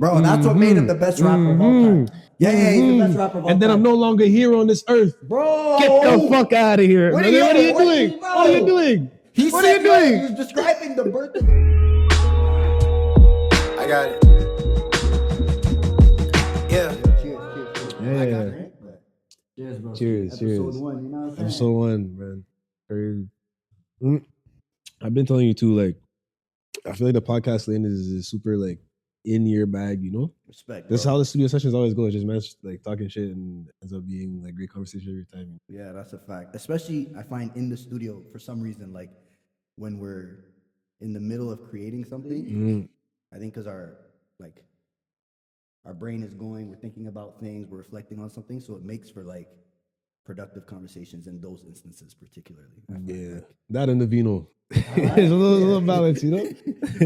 Bro, that's what made him the best rapper of all time. Yeah, he's the best rapper of all time. And then I'm no longer here on this earth. Bro, Get the fuck out of here. What are you doing? What are you doing? What are you doing? He was describing the birth of... I got it. Yeah. Cheers. Cheers, bro. Cheers. Episode 1, you know what I'm saying? Episode 1, man. I've been telling you too, like, I feel like the podcast lane is super, like, in your bag, you know? Respect, That's bro. how the studio sessions always go. It's just man, like, talking shit and ends up being, like, great conversation every time. Yeah, that's a fact. Especially, I find in the studio, for some reason, like, when we're in the middle of creating something, I think because our brain is going, we're thinking about things, we're reflecting on something, so it makes for, like, productive converstions in those instances particularly. Yeah, that and the vino. There's a little balance, you know?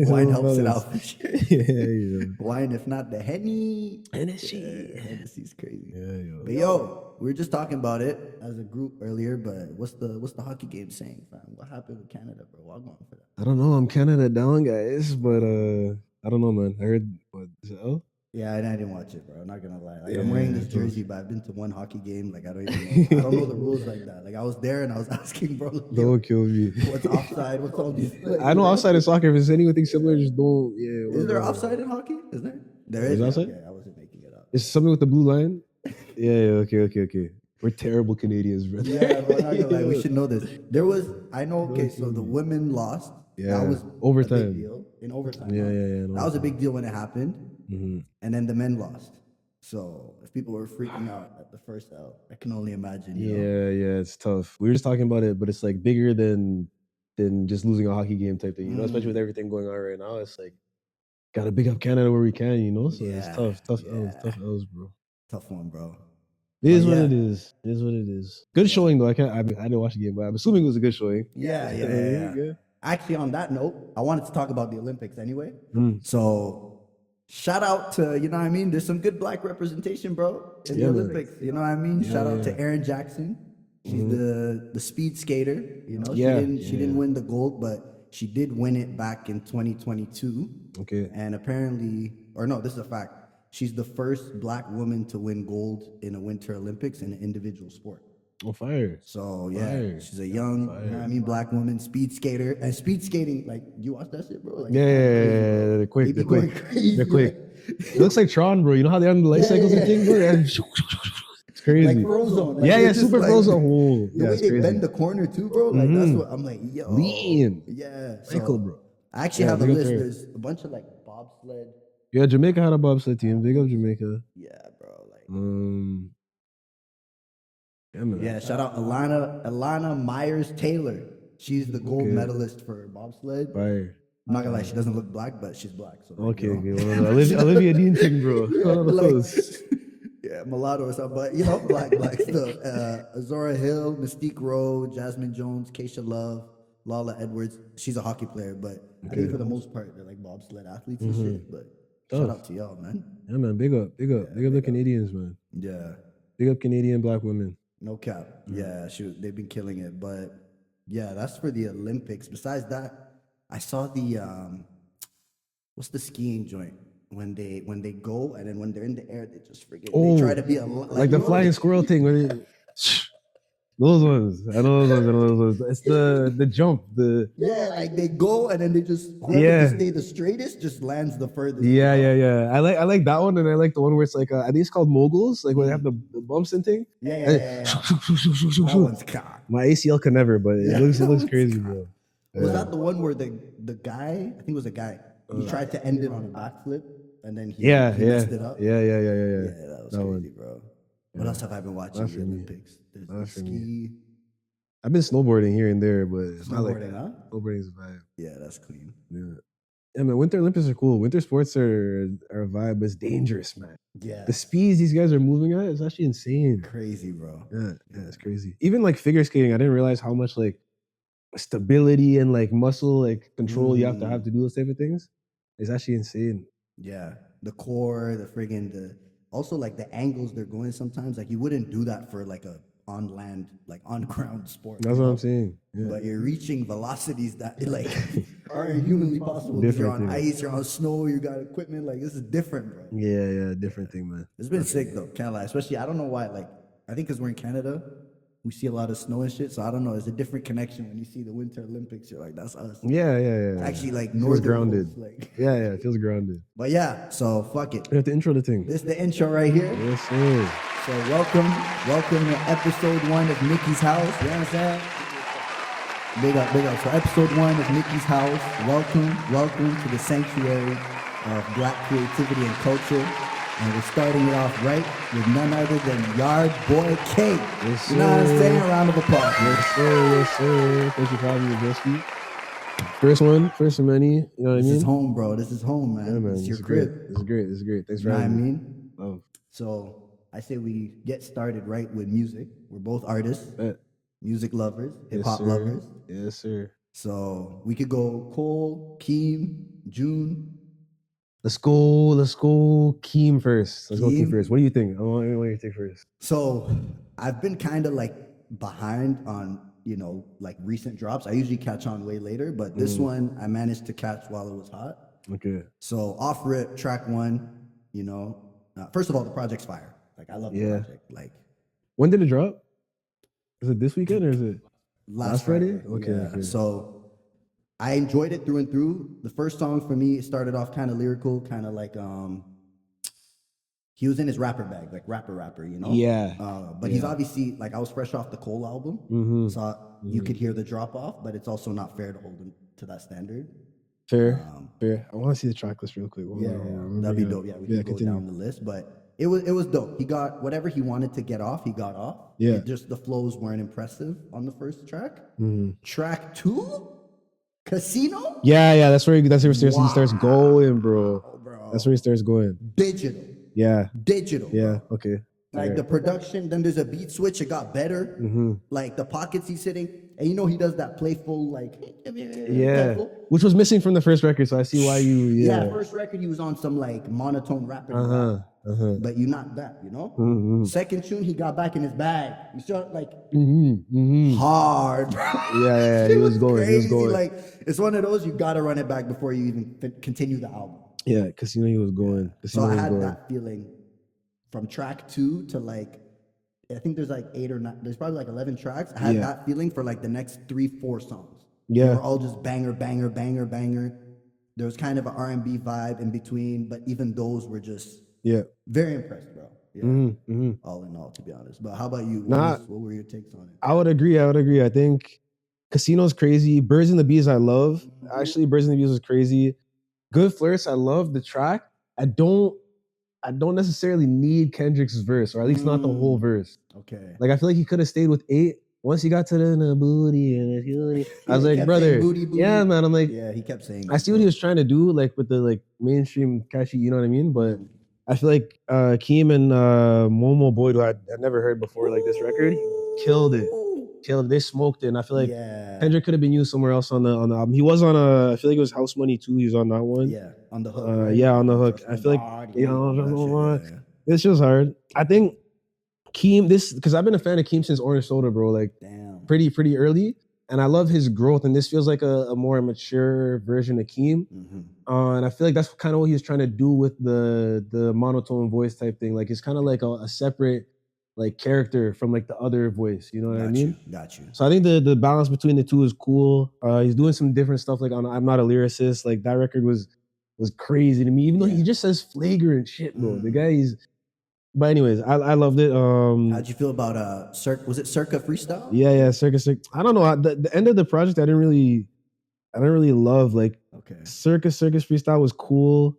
Wine helps it out for sure. Yeah. Wine, if not the Henny. Hennessy's crazy. Yeah. But yo, we were just talking about it as a group earlier, but what's the hockey game saying, fam? What happened with Canada, bro? What going for that? I don't know. I'm Canada down, guys, but I don't know, man. I heard, what, is it L? Yeah, I didn't watch it, bro. I'm not gonna lie. Like, I'm wearing this jersey, but I've been to one hockey game. Like, I don't know the rules like that. Like, I was there and I was asking, bro. Like, don't kill me. What's offside? What's all these? Like, I know offside in soccer. If it's anything similar, just don't. Yeah. Is there offside in hockey? Is there? There is. Offside? Yeah, I wasn't making it up. It's something with the blue line. Yeah. Okay. We're terrible Canadians, bro. Yeah, but I'm not gonna lie. We should know this. There was. I know. Okay, so the women lost. Yeah. That was overtime. a big deal. In overtime. Yeah. That was a big deal when it happened. And then the men lost. So if people were freaking out at the first L, I can only imagine. Yeah, it's tough. We were just talking about it, but it's like bigger than just losing a hockey game type thing, you know, especially with everything going on right now. It's like, gotta big up Canada where we can, you know? So it's tough L's, bro. Tough one, bro. It is what it is. It is what it is. Good showing, though. I didn't watch the game, but I'm assuming it was a good showing. Yeah. Actually, on that note, I wanted to talk about the Olympics anyway. So shout out to, you know what I mean? There's some good black representation, bro, in the Olympics. You know what I mean? Shout out to Erin Jackson. She's the speed skater. You know, she didn't win the gold, but she did win it back in 2022. Okay. And apparently, or no, this is a fact. She's the first black woman to win gold in a Winter Olympics in an individual sport. Oh, fire. So, she's a young, you know what I mean, black woman, speed skater. And speed skating, like, you watch that shit, bro? Like, they're quick. They're quick. It looks like Tron, bro. You know how they on the light cycles and things, bro? It's crazy. Like Frozone. Like, super like, Frozone. The way they bend the corner, too, bro. Like, that's what I'm like, yo. Lean. Yeah. Michael, bro. I actually have a list. There's a bunch of, like, bobsled. Yeah, Jamaica had a bobsled team. Big up Jamaica. Yeah, bro. Like, shout out Alana Myers-Taylor. She's the gold medalist for bobsled. Fire. I'm not gonna lie, she doesn't look black, but she's black. So okay. Olivia Dean thing, bro. Mulatto or something, but you know, black stuff. Azora Hill, Mystique Rowe, Jasmine Jones, Keisha Love, Lala Edwards. She's a hockey player, but I think for the most part they're like bobsled athletes and shit. But shout out to y'all, man. Yeah, man. Big up the Canadians, man. Yeah. Big up Canadian black women. No cap. Yeah, they've been killing it. But yeah, that's for the Olympics. Besides that, I saw the what's the skiing joint when they go and then when they're in the air they just they try to be like the flying squirrel thing. Those ones. I know those ones. It's the jump. Like they go and then they just whoever can stay the straightest just lands the furthest. Yeah. I like that one, and I like the one where it's like I think it's called moguls, like where they have the bumps and thing. Yeah. That one's cock. My ACL can never, but it looks crazy, bro. Was that the one where the guy? I think it was a guy. He tried to end it on a backflip, and then he messed it up. Yeah. That was crazy, bro. What else have I been watching? The Olympics. There's ski. I've been snowboarding here and there, but it's not like snowboarding's a vibe. Yeah, that's clean. Yeah, man. Winter Olympics are cool. Winter sports are a vibe, but it's dangerous, man. Yeah. The speeds these guys are moving at is actually insane. Crazy, bro. Yeah, it's crazy. Even like figure skating, I didn't realize how much like stability and like muscle like control you have to do those type of things. It's actually insane. Yeah. The core, also like the angles they're going sometimes. Like you wouldn't do that for like a on land, like on ground sport. That's what I'm saying. Yeah. But you're reaching velocities that like aren't humanly possible because you're on Different thing. ice, you're on snow, you got equipment. Like, this is different, bro. Yeah, different thing, man. It's been sick though, can't lie. Especially, I don't know why. Like, I think because we're in Canada, we see a lot of snow and shit. So I don't know. It's a different connection when you see the Winter Olympics. You're like, that's us. Yeah. Actually, like Feels northern grounded. folks, like. Yeah, it feels grounded. But yeah, so fuck it. We have to intro the thing. This is the intro right here. Yes, sir. So welcome to episode 1 of Miky's house. You know what I'm saying? Big up. So episode 1 of Miky's house. Welcome to the sanctuary of Black creativity and culture. And we're starting it off right with none other than Yard Boy K. Yes, you know what I'm sir. saying? A round of applause. Yes, sir. Thank you for having me, Brisky. First of many. You know what I mean? This is home, bro. This is home, man. Yeah, man. It's your This crib. is great. Thanks You for know what I having me. mean? Oh, So I say we get started right with music. We're both artists, bet. music lovers, hip Yes, hop sir. lovers. Yes, sir. So we could go Cole, Keem, June. Let's go Keem first. Let's go Keem Keem? first. What do you think? I want you to take first. So I've been kind of like behind on, like recent drops. I usually catch on way later, but this one I managed to catch while it was hot. Okay. So off rip, track 1, first of all, the project's fire. Like, I love the project. Like, When did it drop? Is it this weekend or is it last Friday? Friday. Okay, Yeah. okay. So I enjoyed it through and through. The first song for me, it started off kind of lyrical, kind of like he was in his rapper bag, like rapper, Yeah. But he's obviously, like, I was fresh off the Cole album, so you could hear the drop off, but it's also not fair to hold him to that standard. Fair. I want to see the track list real quick. That'd be dope. Yeah, we can go down the list, but it was dope. He got whatever he wanted to get off. He got off. Yeah. Just the flows weren't impressive on the first track. Track 2, Casino. Yeah. That's where he starts going, bro. Bro. That's where he starts going. Digital. Yeah. Bro. Okay. Like the production, then there's a beat switch. It got better. Like the pockets he's hitting, and he does that playful, like, playful. Which was missing from the first record, so I see why you. Yeah. First record he was on some like monotone rapping, but you not that, Second tune he got back in his bag. You saw like hard. Yeah. He was going. Crazy. Like, it's one of those you gotta run it back before you even continue the album. Yeah, Casino he was going. So I had that feeling from track 2 to like, I think there's like 8 or 9. There's probably like 11 tracks. I had that feeling for like the next 3-4 songs. Yeah, they were all just banger. There was kind of an R&B vibe in between, but even those were just very impressed, bro. Yeah, all in all, to be honest. But how about you? What were your takes on it? I would agree. I think Casino's crazy. Birds and the Bees I love. Actually, Birds and the Bees was crazy. Good Flirts, I love the track. I don't necessarily need Kendrick's verse, or at least not the whole verse. Okay. Like, I feel like he could have stayed with 8. Once he got to the booty and the booty, I was like, brother, booty. Yeah, man. I'm like, he kept saying. I see what he was trying to do, like with the like mainstream catchy, you know what I mean? But I feel like Keem and Momo Boyd, who I'd never heard before, like this record, killed it. They smoked it, and I feel like Kendrick could have been used somewhere else on the album. He was on I feel like it was House Money too. He was on that one. Yeah, on the hook. Right? Yeah, on the hook. I feel like this shit was hard. I think Keem, because I've been a fan of Keem since Orange Soda, bro. Like, pretty early, and I love his growth. And this feels like a more mature version of Keem. And I feel like that's kind of what he was trying to do with the monotone voice type thing. Like, it's kind of like a separate like character from like the other voice, you know what I mean? Got you. So I think the balance between the two is cool. He's doing some different stuff, like on I'm Not a Lyricist. Like, that record was crazy to me, even though he just says flagrant shit, bro. The guy but anyways, I loved it. How'd you feel about was it Circa Freestyle? Yeah, Circa. I don't know. The end of the project I didn't really love. Like, Circus Freestyle was cool,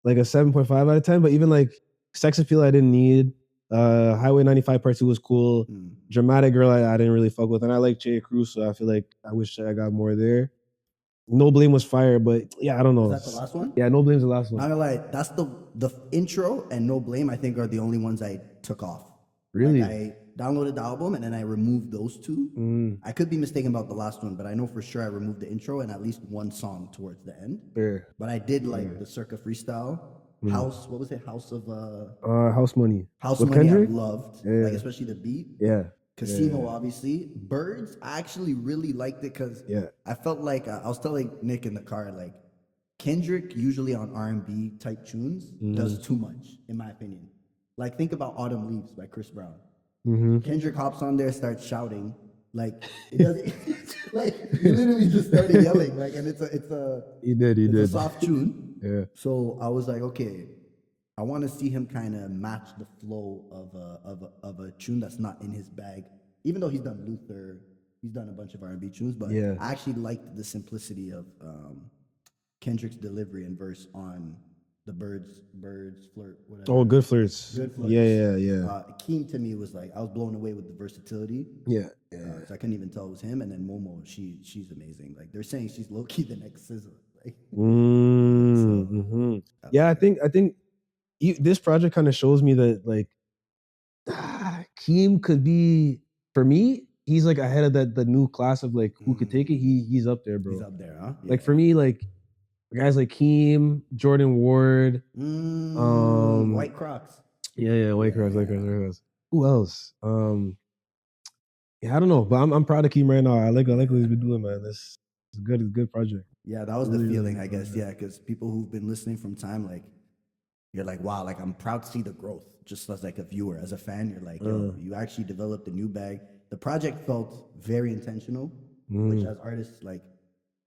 like a 7.5 out of 10. But even like Sex Appeal I didn't need. Highway 95 Part 2 was cool. Dramatic Girl I didn't really fuck with, and I like J. Cruz, so I feel like I wish I got more there. No Blame was fire, but yeah, I don't know. Is that the last one? Yeah, No Blame's the last one. Not gonna lie, that's the intro and No Blame, I think, are the only ones I took off. Really? Like, I downloaded the album and then I removed those 2. I could be mistaken about the last one, but I know for sure I removed the intro and at least one song towards the end. Fair. But I did like the Circa Freestyle. House, what was it? House Money. House with Money Kendrick? I loved. Yeah. Like, especially the beat. Yeah. Casino, obviously. Birds, I actually really liked it because I felt like I was telling Nick in the car, like Kendrick usually on R&B type tunes does too much, in my opinion. Like think about Autumn Leaves by Chris Brown. Kendrick hops on there, starts shouting, like it doesn't like he literally just started yelling, like, and it's a soft tune. Yeah. So I was like, okay, I want to see him kind of match the flow of a tune that's not in his bag. Even though he's done Luther, he's done a bunch of R&B tunes, but I actually liked the simplicity of Kendrick's delivery and verse on the birds flirt, whatever. Oh, good flirts. Good flirts. Yeah. Keem to me was like I was blown away with the versatility. So I couldn't even tell it was him. And then Momo, she's amazing. Like they're saying she's low key the next SZA. Like, yeah, I think this project kind of shows me that like Keem could be, for me, he's like ahead of the new class of like who could take it. He's up there, bro. He's up there, huh? Like for me, like guys like Keem, Jordan Ward, White Crocs. White Crocs. Who else? I don't know, but I'm proud of Keem right now. I like what he's been doing, man. It's good. It's a good project. Yeah, that was the feeling, I guess. Yeah, because people who've been listening from time, like, you're like, wow, like I'm proud to see the growth. Just as like a viewer, as a fan, you're like, yo, you actually developed a new bag. The project felt very intentional, which as artists, like,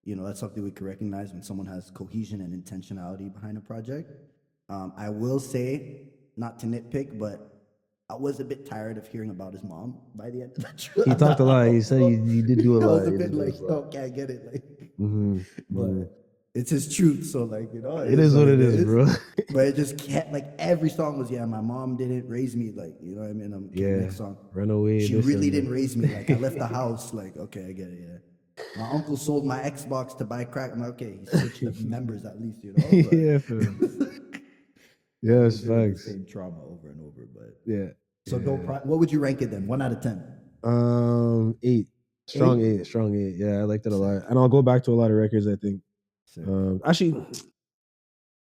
you know, that's something we can recognize when someone has cohesion and intentionality behind a project. I will say, not to nitpick, but I was a bit tired of hearing about his mom by the end of the trip. He talked a lot. He said he did do a lot. I was a bit like, okay, I get it. Like, but it's his truth, so like, you know, it is what it is, bro. But it just can't, like, every song was, my mom didn't raise me, like, you know what I mean? Next song, Run Away. She really didn't raise me. Like, I left the house. Like, okay, I get it. Yeah. My uncle sold my Xbox to buy crack. I'm like, okay, he switched the members at least, you know. But, yes, facts. Same trauma over and over, but So what would you rank it then? 1 out of 10. 8. Strong 8. Yeah, I liked it a lot, and I'll go back to a lot of records. I think. Actually,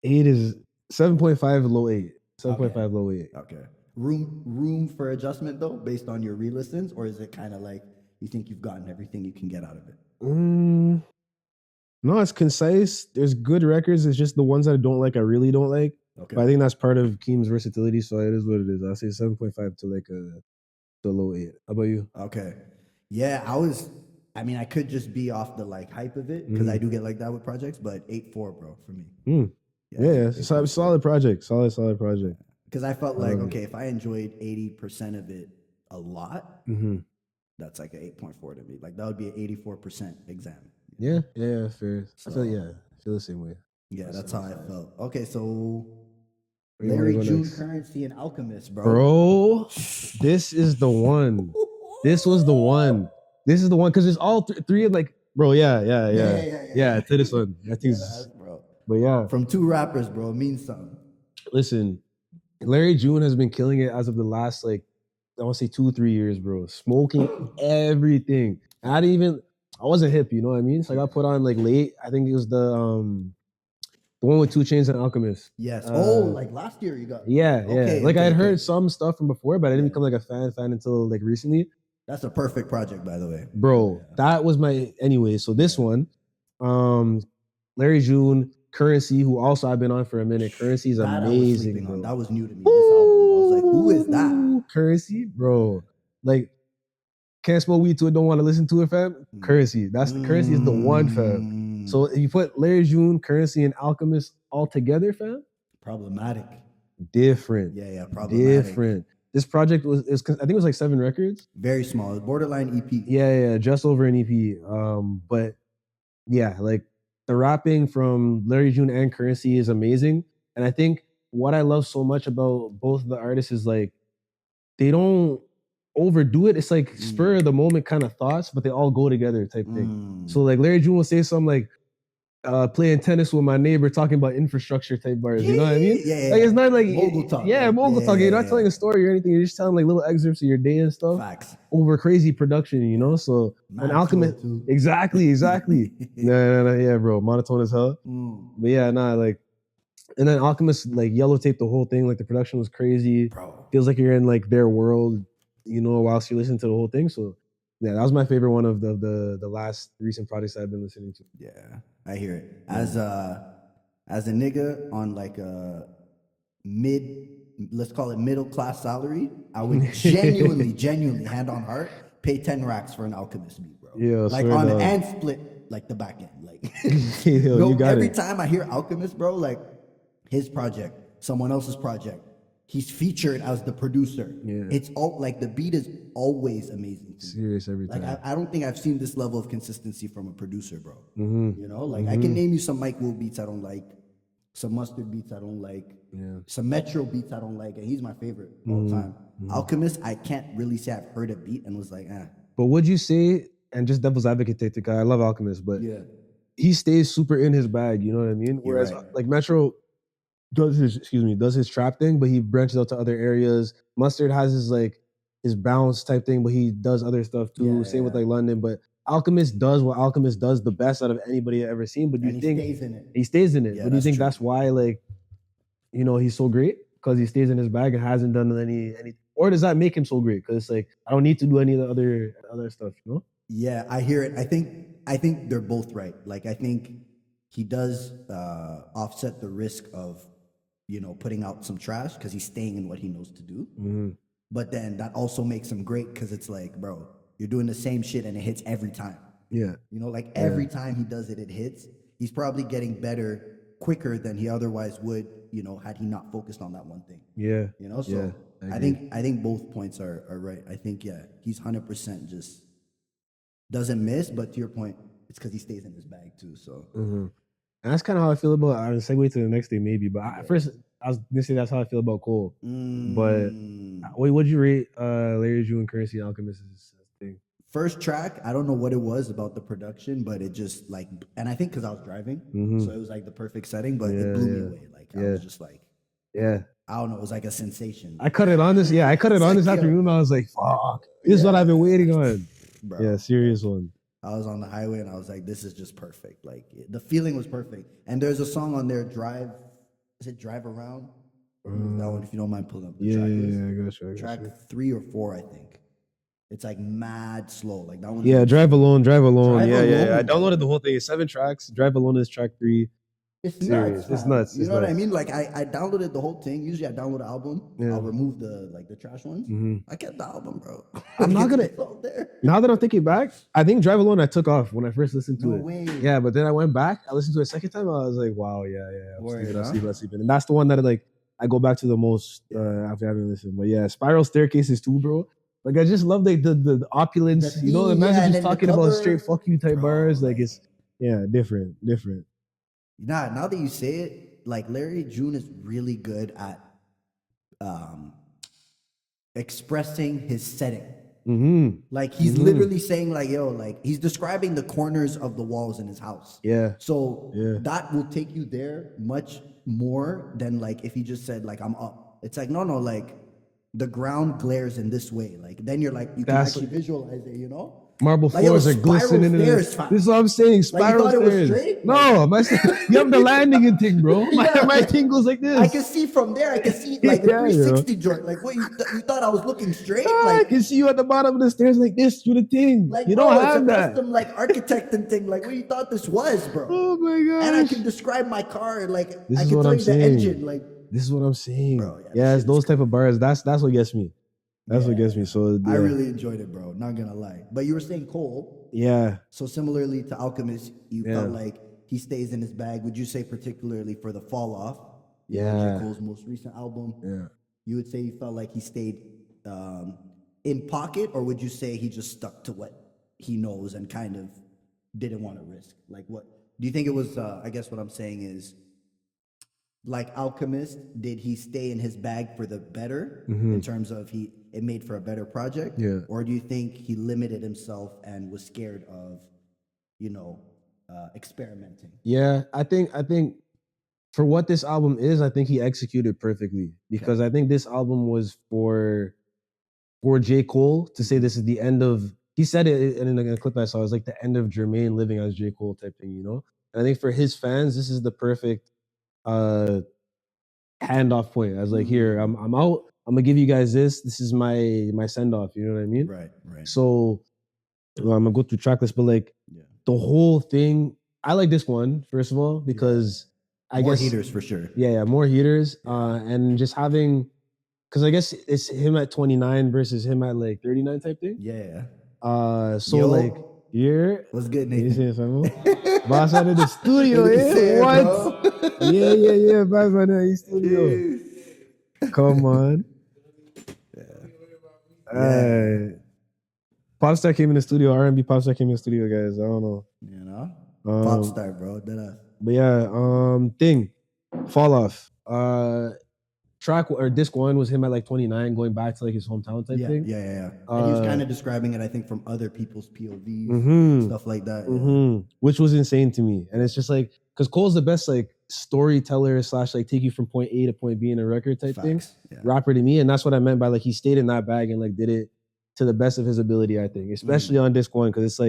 8 is 7.5 low 8. 7.5 low 8. Okay. Room for adjustment though, based on your re-listens, or is it kind of like you think you've gotten everything you can get out of it? No, it's concise. There's good records. It's just the ones that I don't like, I really don't like. Okay. But I think that's part of Keem's versatility, so it is what it is. I'll say 7.5 to like the low 8. How about you? Okay. Yeah, I could just be off the like hype of it because I do get like that with projects, but 8.4, bro, for me. Yeah, solid project. Solid project. Because I felt like, okay, if I enjoyed 80% of it a lot, that's like an 8.4 to me. Like that would be an 84% exam. Yeah, fair. So, I feel the same way. Yeah, that's how I felt. Okay, so Larry June, Currency, and Alchemist, bro. Bro, this is the one. This was the one. This is the one because it's all three of like, bro. Yeah. To this one, I think. Bro. But yeah, from 2 rappers, bro, it means something. Listen, Larry June has been killing it as of the last like, I want to say 2-3 years, bro. Smoking everything. I wasn't hip, you know what I mean? So I got put on like late. I think it was the one with 2 Chainz and Alchemist. Yes. Like last year you got. Yeah. Like I had heard some stuff from before, but I didn't become like a fan until like recently. That's a perfect project, by the way. Bro, that was my anyway. So this one, Larry June, Currency, who also I've been on for a minute. Currency is amazing, bro. That was new to me. This album, I was like, who is that? Currency, bro. Like, can't smoke weed to it, don't want to listen to it, fam. Currency. Currency is the one, fam. So if you put Larry June, Currency, and Alchemist all together, fam. Problematic. Different. Yeah, problematic. Different. This project I think it was like 7 records. Very small. Borderline EP. Yeah, just over an EP. But yeah, like the rapping from Larry June and Currency is amazing. And I think what I love so much about both the artists is like they don't overdo it. It's like spur of the moment kind of thoughts, but they all go together type thing. So like Larry June will say something like, playing tennis with my neighbor, talking about infrastructure type bars. You know what I mean? Yeah. Like it's not like mogul talk. Mogul talk. You're not telling a story or anything. You're just telling like little excerpts of your day and stuff. Facts. Over crazy production, you know. So an Alchemist, exactly. No, yeah, bro, monotone as hell. But yeah, like, and then Alchemist like yellow taped the whole thing. Like the production was crazy. Bro. Feels like you're in like their world. whilst you listen to the whole thing. So yeah, that was my favorite one of the last recent projects I've been listening to. Yeah, I hear it. As a nigga on like a let's call it middle class salary, I would genuinely, hand on heart, pay 10 racks for an Alchemist beat, bro. Yeah, like swear on to God. and split like the back end. Like Yo, no, you got every it. time I hear Alchemist, bro, like his project, someone else's project, he's featured as the producer. Yeah. It's all like the beat is always amazing. Serious every time. Like I don't think I've seen this level of consistency from a producer, bro. Mm-hmm. You know, like I can name you some Mike Will beats I don't like, some Mustard beats I don't like, some Metro beats I don't like, and he's my favorite all time. Alchemist, I can't really say I've heard a beat and was like, eh. But would you say, and just devil's advocate tactic, I love Alchemist, but Yeah, he stays super in his bag, you know what I mean? You're Whereas right. like Metro does his trap thing, but he branches out to other areas. Mustard has his bounce type thing, but he does other stuff too. Yeah, Same with like London, but Alchemist does what Alchemist does the best out of anybody I've ever seen. But and he stays in it. he stays in it? Yeah, But do you that's think true. that's why he's so great? Because he stays in his bag and hasn't done any, or does that make him so great? Because it's like I don't need to do any of the other stuff, you know? Yeah, I hear it. I think they're both right. Like I think he does offset the risk of putting out some trash because he's staying in what he knows to do. Mm-hmm. But then that also makes him great because it's like, bro, you're doing the same shit and it hits every time. Yeah. Like every time he does it, it hits. He's probably getting better quicker than he otherwise would, had he not focused on that one thing. Yeah. So I think both points are right. I think, he's 100% just doesn't miss, but to your point, it's because he stays in his bag too. So And that's kind of how I feel about. I'll segue to the next thing maybe, but first I was gonna say that's how I feel about Cole. But wait, what'd you rate Larry June and Currency and Alchemist's thing? First track, I don't know what it was about the production, but it just like, and I think because I was driving, so it was like the perfect setting, but it blew me away. Like I was just like, I don't know, it was like a sensation. I cut it on this. Yeah, I cut it on this afternoon. I was like, fuck, this is what I've been waiting on. Bro, yeah, serious one. I was on the highway and I was like, this is just perfect. Like the feeling was perfect. And there's a song on there, Drive Around? That one, if you don't mind pulling up the track list. I got you. Track 3 or 4, I think. It's like mad slow. Like that one. Yeah, Drive Alone. Drive Alone. I downloaded the whole thing. It's 7 tracks. Drive Alone is track 3. It's nuts. It's nuts. You know what I mean? Like I downloaded the whole thing. Usually I download an album. I'll remove the trash ones. I kept the album, bro. I'm not gonna. Now that I'm thinking back, I think Drive Alone I took off when I first listened to it. No way. Yeah, but then I went back. I listened to it a second time. I was like, wow, I'm sleeping. And that's the one that I go back to the most after having listened. But yeah, Spiral Staircases too, bro. Like I just love the opulence. The man's just talking about straight fuck you type bars. Like it's different. Now that you say it, like Larry June is really good at expressing his setting. Like he's literally saying like, yo, like he's describing the corners of the walls in his house. Yeah. So that will take you there much more than like if he just said like I'm up. It's like no, like the ground glares in this way. Like then you're like you can actually visualize it, Marble floors are glistening. This is what I'm saying. Spiral stairs. No, you have the landing and thing, bro. My thing goes like this. I can see from there. I can see like the 360 joint. Like what you thought I was looking straight? I can see you at the bottom of the stairs like this through the thing. Like you don't have that. Custom like architect and thing. Like what you thought this was, bro? Oh my god! And I can describe my car. Like this I is can what tell I'm you saying. the engine. Like this is what I'm saying. Bro, it's those type of bars. That's what gets me. That's what gets me. So I really enjoyed it, bro. Not gonna lie. But you were saying Cole. Yeah. So similarly to Alchemist, you felt like he stays in his bag. Would you say particularly for the Fall Off? J. Cole's most recent album. Yeah. You would say you felt like he stayed in pocket, or would you say he just stuck to what he knows and kind of didn't want to risk? Like what do you think it was? I guess what I'm saying is, like Alchemist, did he stay in his bag for the better in terms of it made for a better project? Yeah. Or do you think he limited himself and was scared of, experimenting? Yeah, I think for what this album is, I think he executed perfectly because I think this album was for J. Cole to say this is the end of. He said it in a clip I saw. It was like the end of Jermaine living as J. Cole type thing, And I think for his fans, this is the perfect handoff point. I was like, here, I'm I'm gonna give you guys this. This is my send off. You know what I mean? Right. So I'm gonna go through track list, but like the whole thing, I like this one first of all because I more guess heaters for sure. Yeah, more heaters, and just having, because I guess it's him at 29 versus him at like 39 type thing. Yeah. So Yo. like, What's good, you Nathan? see Famo? Boss out of the studio, Say, What? bro. Yeah, boss out of the studio. Come on. Popstar came in the studio. R&B Popstar came in the studio, guys. I don't know. You know, Popstar, bro. But yeah, Fall Off. Track or disc one was him at like 29, going back to like his hometown type thing. Yeah. And he was kind of describing it, I think, from other people's POVs, stuff like that. Which was insane to me. And it's just like, because Cole's the best like storyteller / like take you from point A to point B in a record type thing. Rapper to me. And that's what I meant by like he stayed in that bag and like did it to the best of his ability, I think. Especially on disc one, because it's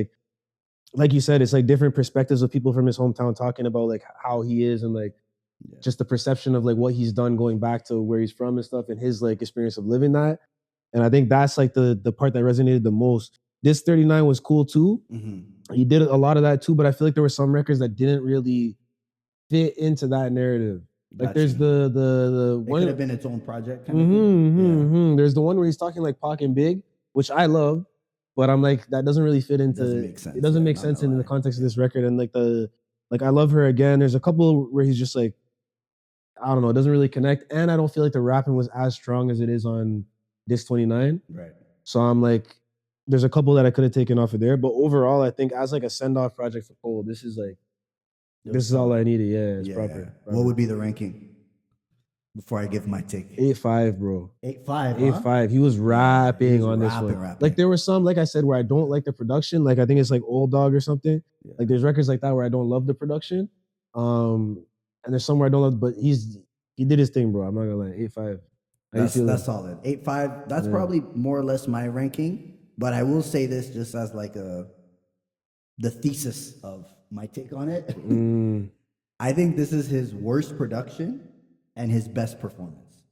like you said, it's like different perspectives of people from his hometown talking about like how he is and like just the perception of like what he's done going back to where he's from and stuff and his like experience of living that. And I think that's like the part that resonated the most. This 39 was cool too. He did a lot of that too, but I feel like there were some records that didn't really fit into that narrative. Like there's the one, it could have been its own project. There's the one where he's talking like Pac and Big, which I love, but I'm like, that doesn't really fit into, it doesn't make sense in the context of this record. And like I Love Her Again. There's a couple where he's just like, I don't know, it doesn't really connect. And I don't feel like the rapping was as strong as it is on Disc 29. Right. So I'm like, there's a couple that I could have taken off of there. But overall, I think as like a send-off project for Cole, this is all I needed. Yeah, it's proper. What would be the ranking before I give my take? 8.5, bro. 8.5, 8.5. He was rapping on this one. Like there were some, like I said, where I don't like the production. Like I think it's like Old Dog or something. Like there's records like that where I don't love the production. And there's somewhere I don't love, but he did his thing, bro. I'm not gonna lie. 8.5. That's solid. 8.5. That's probably more or less my ranking. But I will say this just as like the thesis of my take on it. I think this is his worst production and his best performance.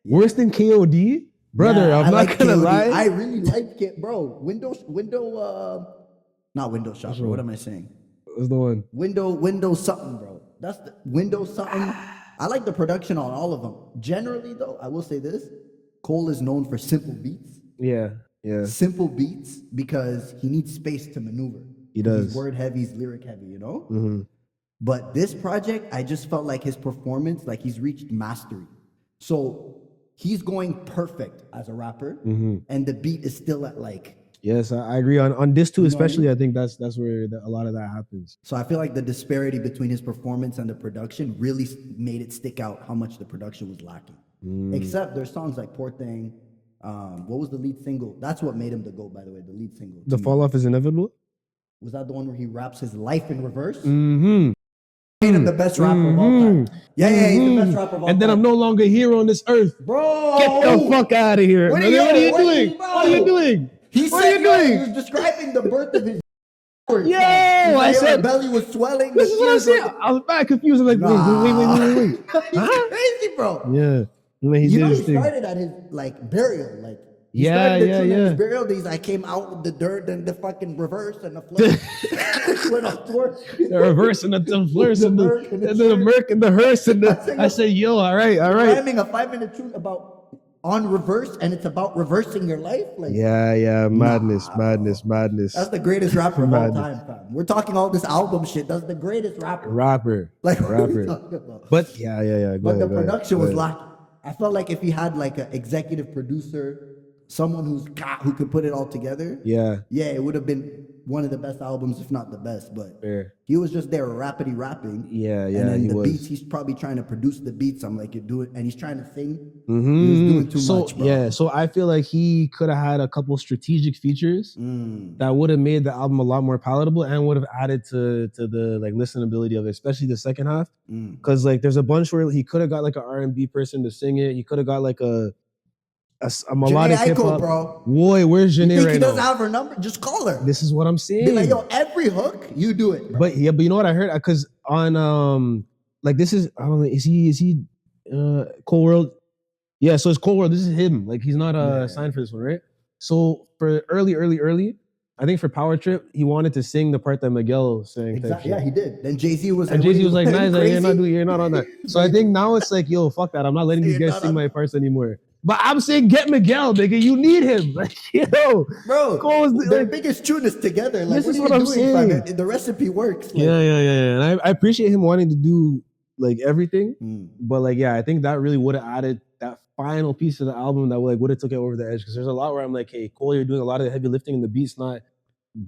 Worse than KOD? Brother, I'm not gonna lie. I really like it, bro. Not window shopper. What am I saying? What's the one? Window something, bro. That's the window something. I like the production on all of them. Generally, though, I will say this: Cole is known for simple beats. Yeah. Simple beats because he needs space to maneuver. He does. He's word heavy, he's lyric heavy, you know? But this project, I just felt like his performance, like he's reached mastery. So he's going perfect as a rapper, and the beat is still at like. Yes, I agree on this too, especially. I think that's where a lot of that happens. So I feel like the disparity between his performance and the production really made it stick out how much the production was lacking. Except there's songs like Poor Thing. What was the lead single? That's what made him the GOAT, by the way, the lead single. The Fall Off is Inevitable? Was that the one where he raps his life in reverse? Made him the best rapper of all time. Yeah, he's the best rapper of all time. And then I'm no longer here on this earth. Bro! Get the fuck out of here. What are you doing? What are you doing? He was describing the birth of his I said belly was swelling. This is what I said. I was back confused. I'm like, wait. He's crazy, bro. Yeah. He started at his like burial, like he started his burial. I came out with the dirt and the fucking reverse and the the reverse and the flirt and the Merc and the hearse and I said, yo, all right. Having a 5-minute tune about on reverse, and it's about reversing your life. Like, madness. That's the greatest rapper of all time, fam. We're talking all this album shit. That's the greatest rapper. Like rapper. But But the production was lacking. I felt like if he had like an executive producer, someone who could put it all together, it would have been one of the best albums, if not the best. But he was just there rapping. And then the beats, he's probably trying to produce the beats. I'm like, you do it, and he's trying to sing. He was doing too much, bro. So I feel like he could have had a couple strategic features that would have made the album a lot more palatable and would have added to the like listenability of it, especially the second half. Because like there's a bunch where he could have got like an R&B person to sing it. He could have got like a melodic hip hop, bro. Boy, where's Janae right now? He doesn't have her number. Just call her. This is what I'm saying. Be like, yo, every hook, you do it, bro. But you know what I heard? Because on like this is, I don't know, is he Cole World? Yeah, so it's Cold World. This is him. Like he's not signed for this one, right? So for early, I think for Power Trip, he wanted to sing the part that Miguel sang. Exactly. Yeah, he did. Then Jay-Z was like, And Jay-Z was like, "Nah, "Nice, like, you're not on that." So I think now it's like, yo, fuck that. I'm not letting these guys sing my parts anymore. But I'm saying, get Miguel, nigga. You need him, like, yo, bro. Their biggest tune is together. Like, this is what I'm saying. Fam? The recipe works. Like, yeah. And I appreciate him wanting to do like everything, but like, yeah, I think that really would have added that final piece of the album that would have took it over the edge. Because there's a lot where I'm like, hey, Cole, you're doing a lot of the heavy lifting, and the beat's not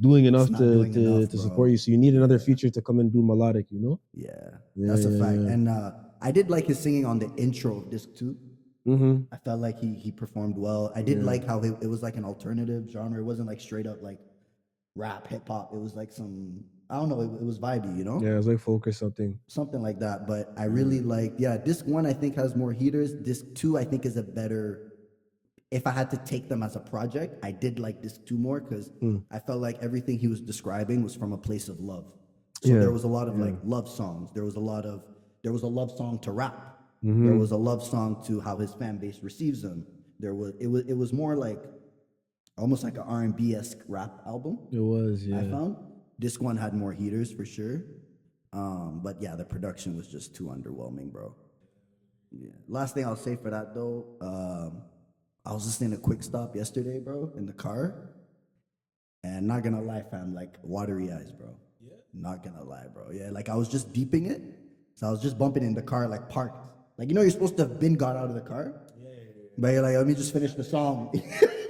doing enough to support you. So you need another feature to come and do melodic, you know? Yeah, that's a fact. And I did like his singing on the intro of disc 2. I felt like he performed well. I did like how it was like an alternative genre. It wasn't like straight up like rap, hip hop. It was like some, I don't know, it was vibey, you know? Yeah, it was like folk or something. Something like that. But I really like, disc 1 I think has more heaters. Disc 2 I think is a better, if I had to take them as a project, I did like disc 2 more because I felt like everything he was describing was from a place of love. So there was a lot of like love songs. There was a love song to rap. There was a love song to how his fan base receives him. It was more like almost like an R&B-esque rap album. It was, yeah. I found disc 1 had more heaters for sure. But yeah, the production was just too underwhelming, bro. Yeah. Last thing I'll say for that though, I was listening to Quick Stop yesterday, bro, in the car. And not gonna lie, fam, like watery eyes, bro. Yeah. Not gonna lie, bro. Yeah, like I was just beeping it. So I was just bumping in the car, like parked. Like, you know, you're supposed to have got out of the car. Yeah. But you're like, let me just finish the song.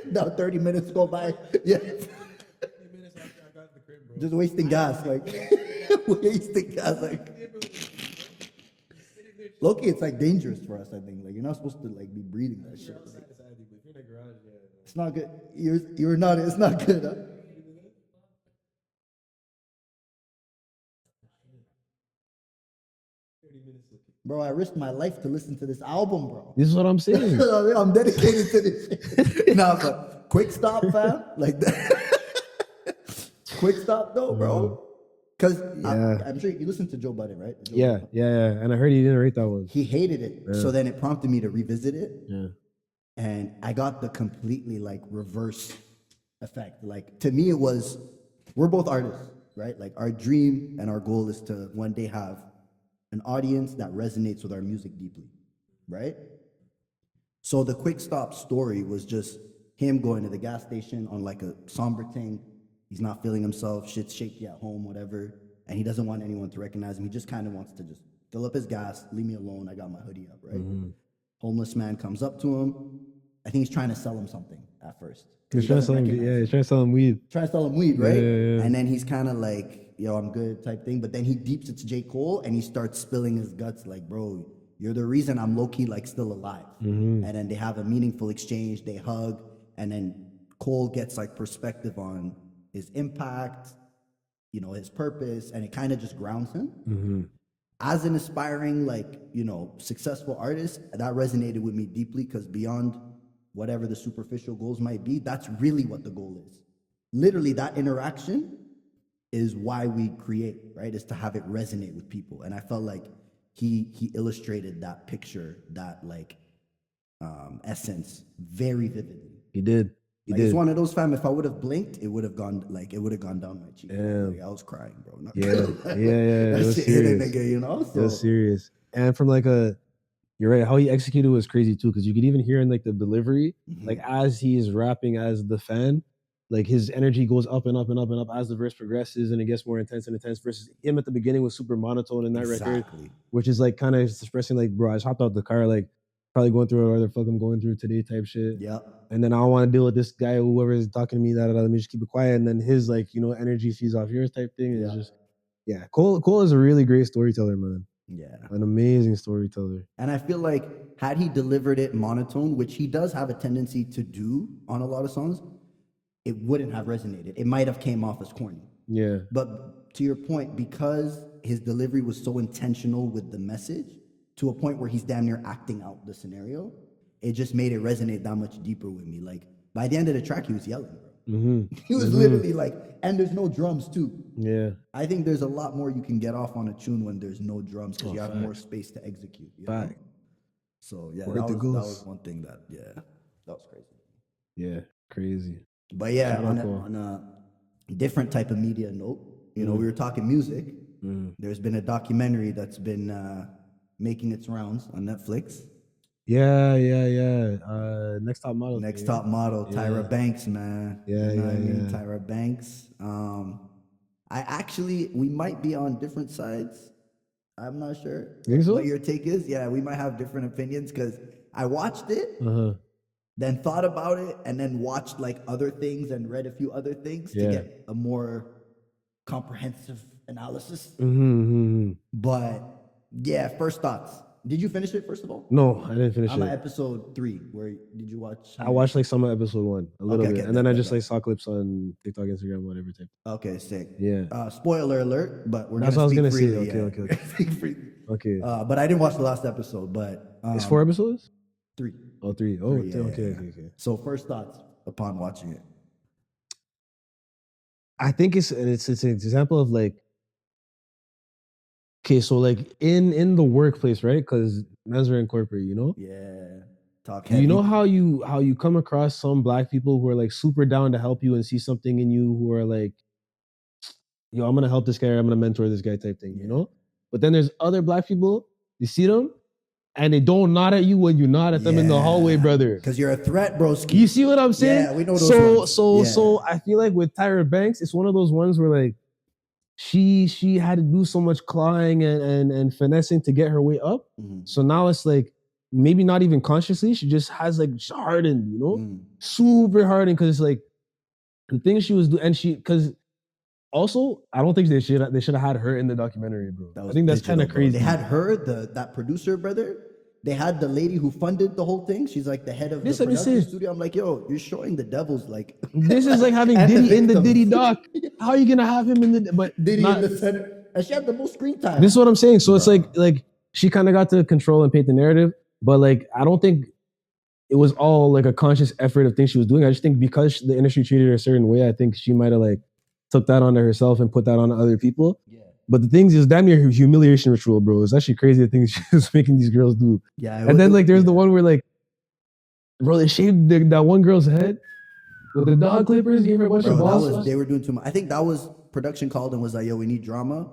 Now 30 minutes go by. Yeah. 30 minutes after I got the crib, bro. Just wasting gas, like wasting gas, like. Low-key, it's like dangerous for us, I think. Like, you're not supposed to like be breathing that shit. Like, it's not good. You're not. It's not good. Huh? Bro, I risked my life to listen to this album, bro. This is what I'm saying. I'm dedicated to this shit. Nah, but Quick Stop, fam. Like that. Quick Stop, though, bro. Because I'm sure you listened to Joe Budden, right? Yeah. And I heard he didn't rate that one. He hated it. Yeah. So then it prompted me to revisit it. Yeah. And I got the completely like reverse effect. Like to me, it was, we're both artists, right? Like our dream and our goal is to one day have an audience that resonates with our music deeply, right? So the Quick Stop story was just him going to the gas station on like a somber thing. He's not feeling himself, shit's shaky at home, whatever. And he doesn't want anyone to recognize him. He just kind of wants to just fill up his gas, leave me alone, I got my hoodie up, right? Homeless man comes up to him. I think he's trying to sell him something at first. He's trying to sell him, he's trying to sell him weed. Trying to sell him weed, right? Yeah. And then he's kind of like, yo, I'm good type thing. But then he deeps it to J. Cole and he starts spilling his guts like, bro, you're the reason I'm low-key like still alive. And then they have a meaningful exchange, they hug, and then Cole gets like perspective on his impact, you know, his purpose, and it kind of just grounds him. As an aspiring, like, you know, successful artist, that resonated with me deeply because beyond whatever the superficial goals might be, that's really what the goal is. Literally, that interaction is why we create, right? Is to have it resonate with people. And I felt like he illustrated that picture, that like essence very vividly. He did. It's one of those, fam, if I would have blinked, it would have gone down my cheek. Like, I was crying, bro. Yeah. It was serious. Nigga, you know? So. It was serious. And from like you're right, how he executed was crazy too, because you could even hear in like the delivery, like as he is rapping as the fan, like his energy goes up and up and up and up as the verse progresses and it gets more intense and intense versus him at the beginning was super monotone in that record, which is like kind of expressing like, bro, I just hopped out the car, like probably going through whatever the fuck I'm going through today type shit. Yeah. And then I don't want to deal with this guy, whoever is talking to me, let me just keep it quiet. And then his like, you know, energy feeds off yours type thing. It's just, Cole is a really great storyteller, man. Yeah. An amazing storyteller. And I feel like had he delivered it monotone, which he does have a tendency to do on a lot of songs, it wouldn't have resonated. It might have came off as corny. Yeah. But to your point, because his delivery was so intentional with the message, to a point where he's damn near acting out the scenario, it just made it resonate that much deeper with me. Like, by the end of the track, he was yelling, bro. He was literally like, and there's no drums too. Yeah. I think there's a lot more you can get off on a tune when there's no drums because you have more space to execute. You know? So yeah, Word that to was Ghost. one thing that that was crazy. Yeah, crazy. But yeah, Shout out to him. on a different type of media note, you know, we were talking music. There's been a documentary that's been making its rounds on Netflix. Yeah. Next top model. Next thing, top model, yeah? Tyra Banks, man. Yeah, You know what I mean? yeah. Tyra Banks. We might be on different sides. I'm not sure Think so? what your take is. Yeah, we might have different opinions because I watched it, then thought about it, and then watched like other things and read a few other things to Yeah. get a more comprehensive analysis. Mm-hmm. But yeah, first thoughts. Did you finish it first of all? No, I didn't finish I'm at it. episode 3. Where did you watch? I watched like some of episode 1, a little Okay, bit, okay, and then I bet, just bet. like saw clips on TikTok, Instagram, whatever type. Okay, sick. Yeah. Spoiler alert, but we're That's gonna what I was speak gonna say. freely. Okay, Yeah. okay, We're okay. gonna speak freely. Okay. But I didn't watch the last episode. But It's 4 episodes? 3. Oh, 3. Oh, Three, yeah, okay, yeah, okay, yeah. okay. So first thoughts upon watching it. I think it's an example of like, okay, so like in the workplace, right? Because men's are in corporate, you know. Yeah. Talk You heavy. know how you come across some black people who are like super down to help you and see something in you, who are like, yo, I'm gonna help this guy, or I'm gonna mentor this guy type thing, you know? But then there's other black people, you see them, and they don't nod at you when you nod at them in the hallway, brother. Because you're a threat, broski. You see what I'm saying? Yeah, we know those ones. So I feel like with Tyra Banks, it's one of those ones where like she had to do so much clawing and finessing to get her way up. So now it's like maybe not even consciously, she just has like hardened, you know, super hardened, because it's like the things she was doing, and because also I don't think they should have had her in the documentary, bro. I think that's kind of crazy. They had her, that producer, brother. They had the lady who funded the whole thing. She's like the head of the production studio. I'm like, yo, you're showing the devils like. This is like having Diddy in the Diddy doc. How are you gonna have him in the Diddy in the center? And she had the most screen time. This is what I'm saying. So it's like she kind of got to control and paint the narrative, but like I don't think it was all like a conscious effort of things she was doing. I just think because the industry treated her a certain way, I think she might have like took that onto herself and put that on other people. Yeah. But the things is damn near humiliation ritual, bro. It's actually crazy the things she was making these girls do. Yeah. And then like there's the one where like, bro, they shaved that one girl's head with the dog clippers, gave her a bunch of balls. They were doing too much. I think that was production called and was like, yo, we need drama.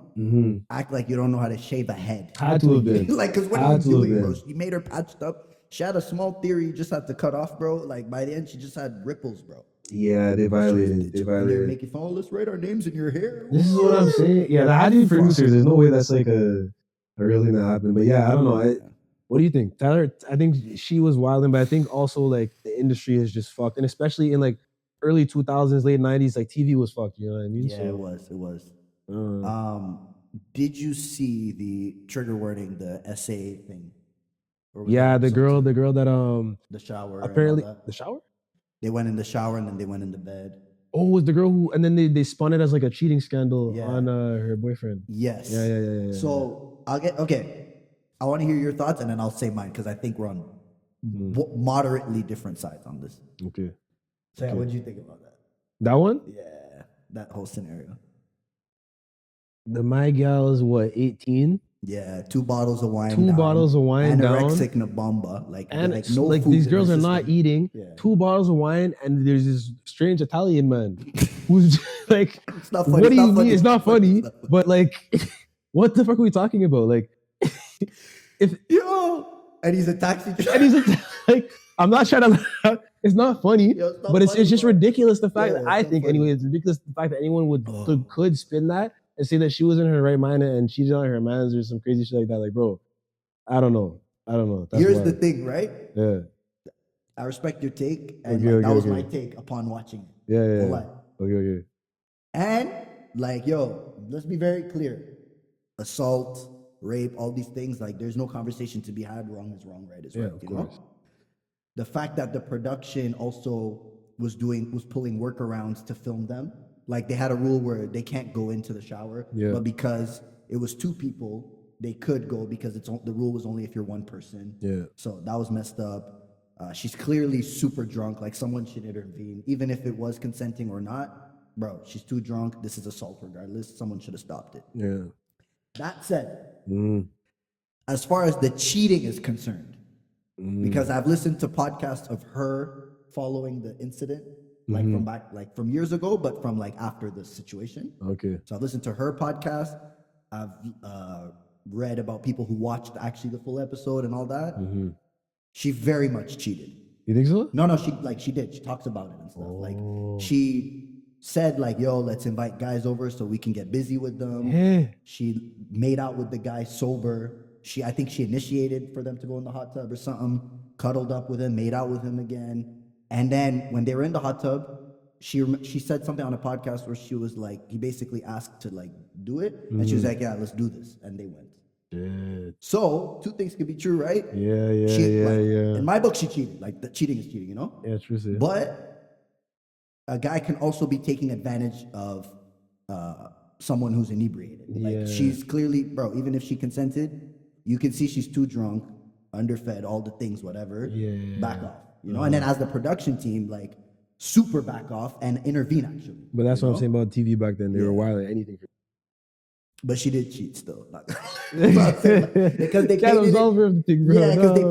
Act like you don't know how to shave a head. Had to have been. Like, because what are you doing, bro? You made her patched up. She had a small theory you just had to cut off, bro. Like by the end, she just had ripples, bro. Yeah, they violated. They were making fun. Let's write our names in your hair. This is what I'm saying. Yeah, that had to be producers. There's no way that's like a real thing that happened. But yeah, I don't know. What do you think, Tyler? I think she was wilding, but I think also like the industry is just fucked, and especially in like early 2000s, late 90s, like TV was fucked. You know what I mean? Yeah, it was. Did you see the trigger warning, the essay thing? Yeah, the girl that the shower. Apparently, the shower. They went in the shower and then they went in the bed. Oh, it was the girl who, and then they spun it as like a cheating scandal on her boyfriend. Yes. Yeah. So I want to hear your thoughts and then I'll say mine because I think we're on moderately different sides on this. Okay. So yeah, what did you think about that? That one? Yeah, that whole scenario. My gal is what, 18? Yeah, 2 bottles of wine. 2 bottles of wine anorexic Nabamba. Like no like food these girls are not eating. Yeah. 2 bottles of wine, and there's this strange Italian man who's like, it's not funny. What do you mean? It's not funny. But like, what the fuck are we talking about? Like, and he's a taxi driver. And like, I'm not trying to. It's not funny, but it's just ridiculous. The fact that I think anyway, it's ridiculous. The fact that anyone could spin that and say that she was in her right mind and she's on her mans or some crazy shit like that. Like, bro, I don't know. That's Here's the thing, right? Yeah. I respect your take, and that was my take upon watching it. Yeah. Okay. And like, yo, let's be very clear: assault, rape, all these things. Like, there's no conversation to be had. Wrong is wrong, right is right. Of course. Know? The fact that the production also was pulling workarounds to film them. Like, they had a rule where they can't go into the shower, but because it was 2 people, they could go because the rule was only if you're 1 person. Yeah. So that was messed up. She's clearly super drunk. Like, someone should intervene, even if it was consenting or not. Bro, she's too drunk. This is assault regardless. Someone should have stopped it. Yeah. That said, as far as the cheating is concerned, because I've listened to podcasts of her following the incident, like from back, like from years ago, but from like after the situation. Okay. So I've listened to her podcast. I've read about people who watched actually the full episode and all that. She very much cheated. You think so? No, she did. She talks about it and stuff. Like she said, like, yo, let's invite guys over so we can get busy with them. Yeah. She made out with the guy sober. I think she initiated for them to go in the hot tub or something, cuddled up with him, made out with him again. And then when they were in the hot tub, she said something on a podcast where she was like, he basically asked to like do it. And she was like, yeah, let's do this. And they went. Shit. So 2 things could be true, right? Yeah. In my book, she cheated. Like, the cheating is cheating, you know? Yeah, true. But a guy can also be taking advantage of someone who's inebriated. Like, she's clearly, bro, even if she consented, you can see she's too drunk, underfed, all the things, whatever. Back off, you know? And then as the production team, like, super back off and intervene, actually. But that's what I'm saying about TV back then. They were wild at anything. But she did cheat still. Because they painted it, because they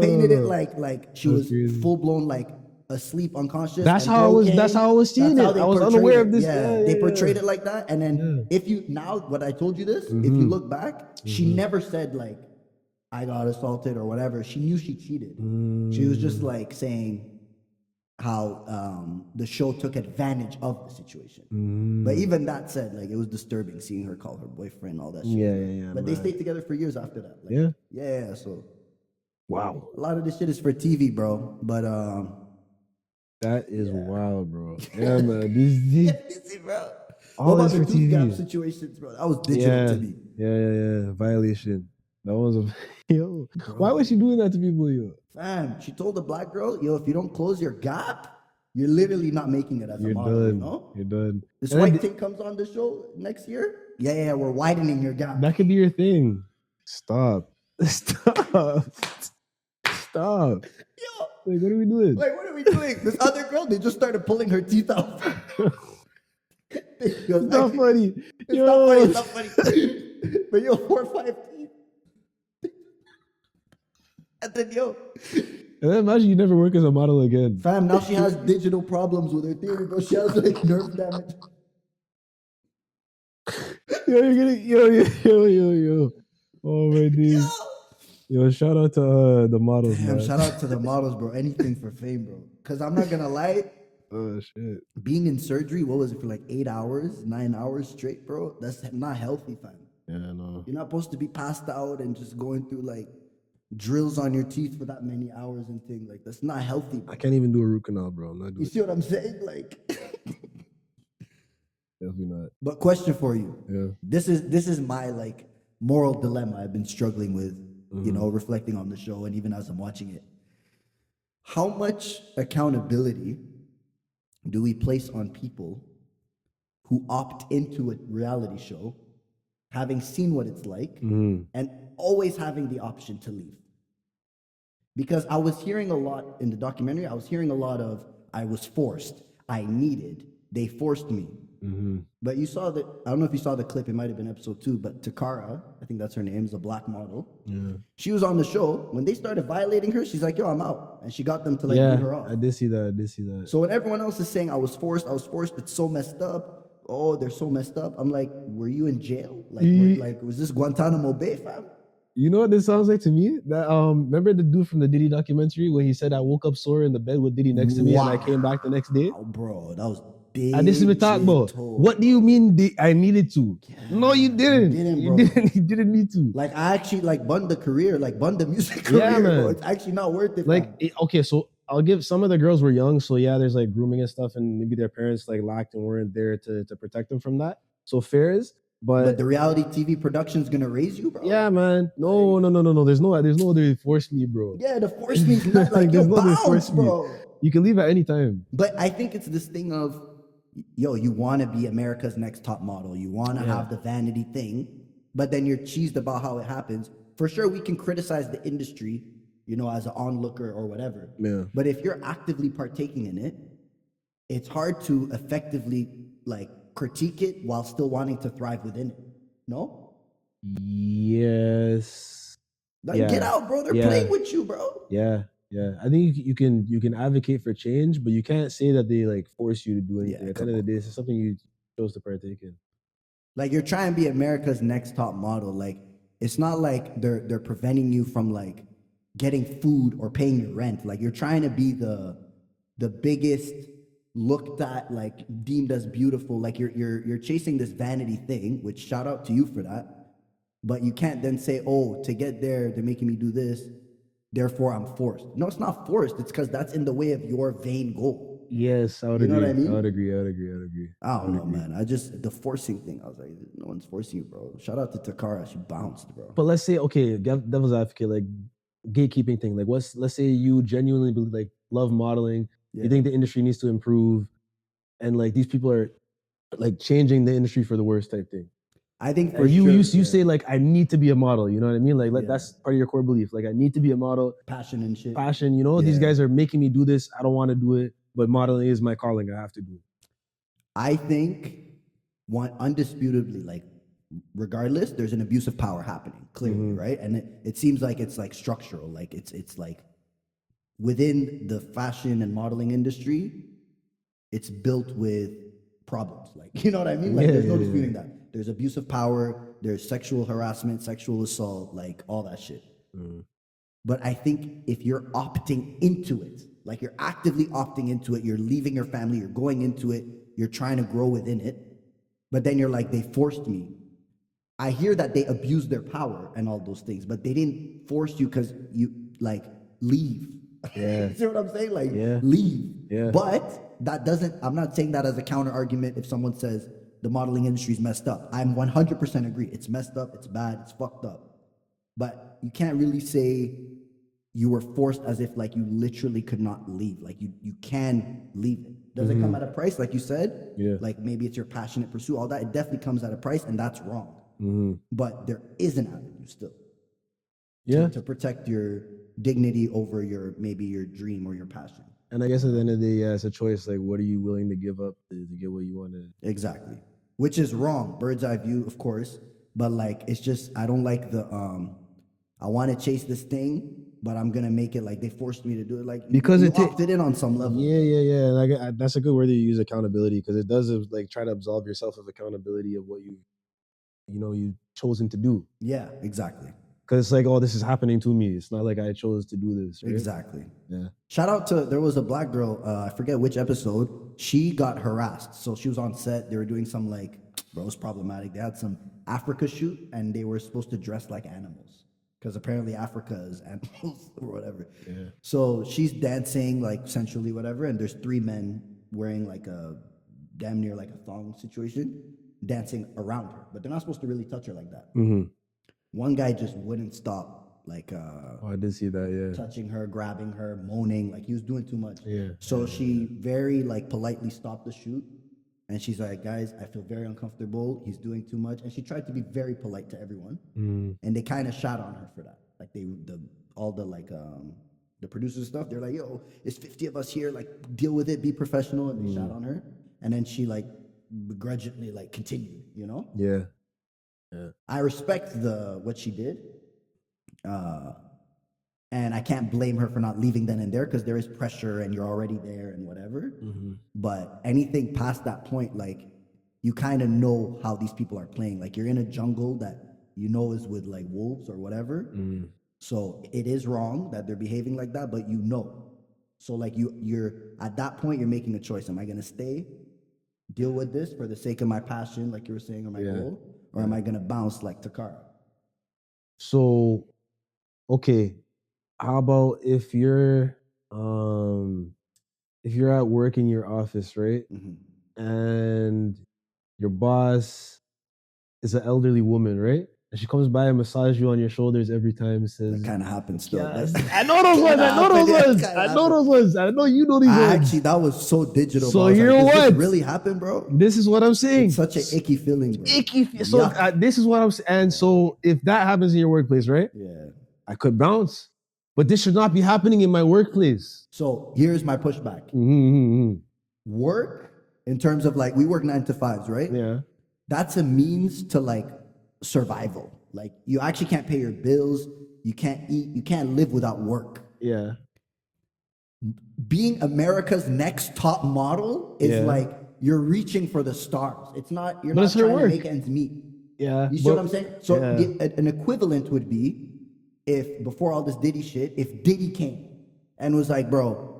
painted it like she was full blown, like, asleep, unconscious. That's how I was seeing it. I was unaware of this. They portrayed it like that. And then if you what I told you this, if you look back, she never said like, I got assaulted or whatever. She knew she cheated. She was just like saying how the show took advantage of the situation. But even that said, like, it was disturbing seeing her call her boyfriend, all that shit. But they stayed together for years after that. Like, yeah. So wow, a lot of this shit is for TV, bro. But that is wild, bro. Yeah, man. This bro. All what this about for the tooth TV gap situations, bro? That was digital to me. Yeah. Violation. That was a yo. Why was she doing that to people, yo? Fam, she told the black girl, yo, if you don't close your gap, you're literally not making it as a model. Done. You know? You're done. This white thing comes on the show next year. Yeah, we're widening your gap. That could be your thing. Stop. Yo. Like, what are we doing? This other girl, they just started pulling her teeth out. It's not funny. It's not funny. But yo, 4 or 5 teeth. And then and then imagine you never work as a model again. Fam, now she has digital problems with her theory, bro. She has like nerve damage. Yo. Oh my dude. Yo, shout out to the models, man. Shout out to the models, bro. Anything for fame, bro. Because I'm not gonna lie. Oh shit. Being in surgery, what was it, for like 8 hours, 9 hours straight, bro? That's not healthy, fam. Yeah, no. You're not supposed to be passed out and just going through like drills on your teeth for that many hours and things. Like, that's not healthy, bro. I can't even do a root canal, bro. I'm not doing You see what I'm saying? Like, definitely not. But question for you. Yeah. This is my like moral dilemma I've been struggling with, you know, reflecting on the show and even as I'm watching it. How much accountability do we place on people who opt into a reality show, having seen what it's like, and always having the option to leave? Because I was hearing a lot in the documentary, I was forced, I needed, they forced me. But you saw that, I don't know if you saw the clip, it might have been episode 2, but Takara, I think that's her name, is a black model. Yeah. She was on the show. When they started violating her, she's like, yo, I'm out. And she got them to like leave her off. I did see that. So when everyone else is saying I was forced, it's so messed up. Oh, they're so messed up. I'm like, were you in jail? Like, was this Guantanamo Bay, fam? You know what this sounds like to me? That remember the dude from the Diddy documentary when he said I woke up sore in the bed with Diddy next to me and I came back the next day? Oh, bro, that was big. And this is what talk about. What do you mean I needed to? Yeah, no, you didn't. You didn't need to. Like, I actually like bun the career, like bun the music career. Yeah, man. Bro. It's actually not worth it. Like, okay, so I'll give some of the girls were young, so yeah, there's like grooming and stuff, and maybe their parents like lacked and weren't there to protect them from that. So fair is. But the reality TV production's gonna raise you, bro. Yeah, man. No. There's no other force me, bro. Yeah, the force me is not like, there's no other force bro. Me. You can leave at any time. But I think it's this thing of, yo, you want to be America's Next Top Model. You want to have the vanity thing, but then you're cheesed about how it happens. For sure, we can criticize the industry, you know, as an onlooker or whatever. Yeah. But if you're actively partaking in it, it's hard to effectively like critique it while still wanting to thrive within it. No? Yes. Like, get out, bro. They're playing with you, bro. Yeah. Yeah, I think you can advocate for change, but you can't say that they like force you to do anything. Yeah, At the end of the day, it's something you chose to partake in. like you're trying to be America's next top model. Like it's not like they're preventing you from like getting food or paying your rent. Like you're trying to be the biggest, looked at, like deemed as beautiful. Like you're chasing this vanity thing, which shout out to you for that. But you can't then say, oh, to get there, they're making me do this, therefore I'm forced. No, it's not forced. It's because that's in the way of your vain goal. Yes, I would You know agree. what I mean? I would agree. I would agree. I would agree. I don't know, man. The forcing thing, I was like, no one's forcing you, bro. Shout out to Takara. She bounced, bro. But let's say, okay, devil's advocate, like gatekeeping thing. Like, let's say you genuinely believe, like love modeling. Yeah. You think the industry needs to improve, and like these people are like changing the industry for the worse type thing. I think for Or you sure, say like I need to be a model. You know what I mean? Like Yeah. that's part of your core belief. Like I need to be a model. passion and shit. Passion. You know, these Yeah. guys are making me do this. I don't want to do it, but modeling is my calling. I have to do it. I think one undisputably, like regardless, there's an abuse of power happening, clearly, right? And it seems like it's like structural, like it's like within the fashion and modeling industry, it's built with problems. Like, you know what I mean? Like, there's no disputing that. There's abuse of power, there's sexual harassment, sexual assault, like all that shit. But I think if you're opting into it, like you're actively opting into it, you're leaving your family, you're going into it, you're trying to grow within it, but then you're like, they forced me. I hear that they abused their power and all those things, but they didn't force you because you like leave. Yeah. You see what I'm saying? Like Yeah. leave. Yeah. But that doesn't, I'm not saying that as a counter argument if someone says the modeling industry is messed up. I'm 100% agree. It's messed up, it's bad, it's fucked up. But you can't really say you were forced as if like you literally could not leave. Like you can leave it. Does it come at a price, like you said? Yeah. Like maybe it's your passionate pursuit, all that. It definitely comes at a price, and that's wrong. But there is an avenue still. Yeah. To protect your dignity over maybe your dream or your passion. And I guess at the end of the day, yeah, it's a choice. Like, what are you willing to give up to get what you want to? Exactly. Which is wrong. Bird's eye view, of course. But like, it's just, I don't like the, I want to chase this thing, but I'm gonna make it like they forced me to do it. Like Because you it opted in on some level. Yeah. Like that's a good word to use, accountability, because it does like try to absolve yourself of accountability of what you've chosen to do. Yeah, exactly. Because it's like, oh, this is happening to me. It's not like I chose to do this. Right? Exactly. Yeah. Shout out to, there was a black girl, I forget which episode, she got harassed. So she was on set, they were doing some like, bro, it was problematic. They had some Africa shoot and they were supposed to dress like animals. Because apparently Africa is animals or whatever. Yeah. So she's dancing like sensually, whatever, and there's three men wearing like a damn near like a thong situation, dancing around her. But they're not supposed to really touch her like that. One guy just wouldn't stop, like Oh, I did see that, yeah. touching her, grabbing her, moaning, like he was doing too much. Yeah. So she very like politely stopped the shoot. And she's like, guys, I feel very uncomfortable. He's doing too much. And she tried to be very polite to everyone. And they kind of shot on her for that. Like all the producers and stuff, they're like, yo, it's 50 of us here. Like, deal with it, be professional. And they shot on her. And then she like begrudgingly like continued, you know? Yeah. I respect what she did. And I can't blame her for not leaving then and there because there is pressure and you're already there and whatever. But anything past that point, like you kind of know how these people are playing. Like you're in a jungle that you know is with like wolves or whatever. So it is wrong that they're behaving like that, but you know. So like you're at that point, you're making a choice. Am I going to stay, deal with this for the sake of my passion, like you were saying, or my goal? Or am I going to bounce like Takara? So, okay. How about if you're at work in your office, right? And your boss is an elderly woman, right? And she comes by and massages you on your shoulders every time and says, That kind of happens still. yes. I know those ones. I know you know these ones. Actually, that was so digital. So bro. you know Does what? this really happen, bro? This is what I'm saying. It's such an icky feeling, bro. So this is what I'm saying. And so if that happens in your workplace, right? Yeah. I could bounce. But this should not be happening in my workplace. So here's my pushback. Work, in terms of like, we work 9 to 5s, right? Yeah. That's a means to like survival. Like you actually can't pay your bills. You can't eat. You can't live without work. Yeah. being America's next top model is like you're reaching for the stars. It's not, you're not trying to make ends meet. Yeah. You see what I'm saying? So an equivalent would be if before all this Diddy shit, if Diddy came and was like, bro,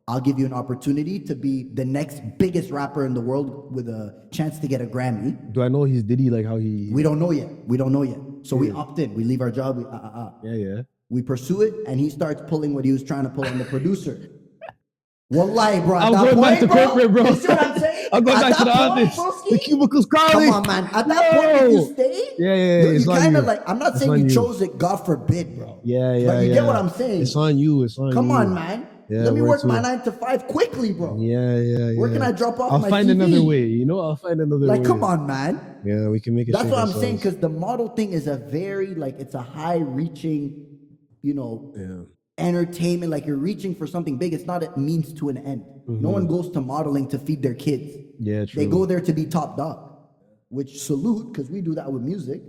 I'll give you an opportunity to be the next biggest rapper in the world with a chance to get a Grammy. Do I know he's Diddy like how he? We don't know yet. We don't know yet. So we opt in. We leave our job. We pursue it, and he starts pulling what he was trying to pull on the producer. Wallahi, bro. I'm going back to corporate, bro. You see what I'm saying? I'm going back to the office. The cubicle's crowding. Come on, man. At that point, if you stay, you kind of like, I'm not saying you chose it, God forbid, bro. But you get what I'm saying. It's on you. It's on you. Come on, man. Yeah, let me work my 9 to 5 quickly, bro. Where can I drop off my I'll find TV? another way. You know, I'll find another way. Like, come on, man. Yeah, we can make it. That's what I'm saying, because the model thing is a very, like, it's a high-reaching, you know, entertainment. Like, you're reaching for something big. It's not a means to an end. No one goes to modeling to feed their kids. Yeah, true. They go there to be top dog, which salute, because we do that with music.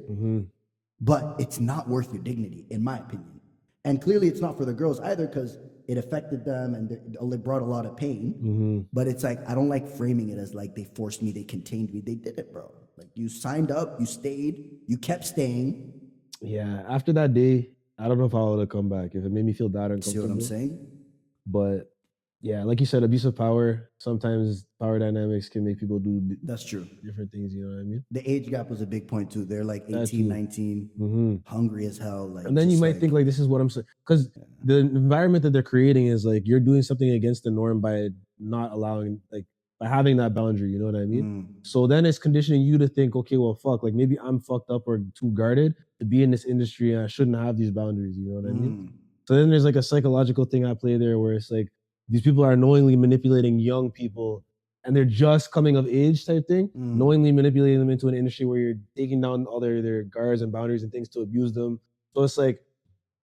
But it's not worth your dignity, in my opinion. And clearly, it's not for the girls either, because it affected them and it brought a lot of pain. But it's like, I don't like framing it as like they forced me, they contained me. They did it, bro. Like, you signed up, you stayed, you kept staying. Yeah, after that day, I don't know if I would have come back if it made me feel that uncomfortable. See what I'm saying? But yeah, like you said, abuse of power, sometimes power dynamics can make people do that's true. Different things, you know what I mean? The age gap was a big point too. They're like 18, 19, hungry as hell. Like, and then you might think like, this is what I'm saying. Because the environment that they're creating is like, you're doing something against the norm by not allowing, like, by having that boundary, you know what I mean? So then it's conditioning you to think, okay, well, fuck, like maybe I'm fucked up or too guarded to be in this industry and I shouldn't have these boundaries, you know what I mean? So then there's like a psychological thing at play there where it's like, these people are knowingly manipulating young people and they're just coming of age type thing, knowingly manipulating them into an industry where you're taking down all their guards and boundaries and things to abuse them. So it's like,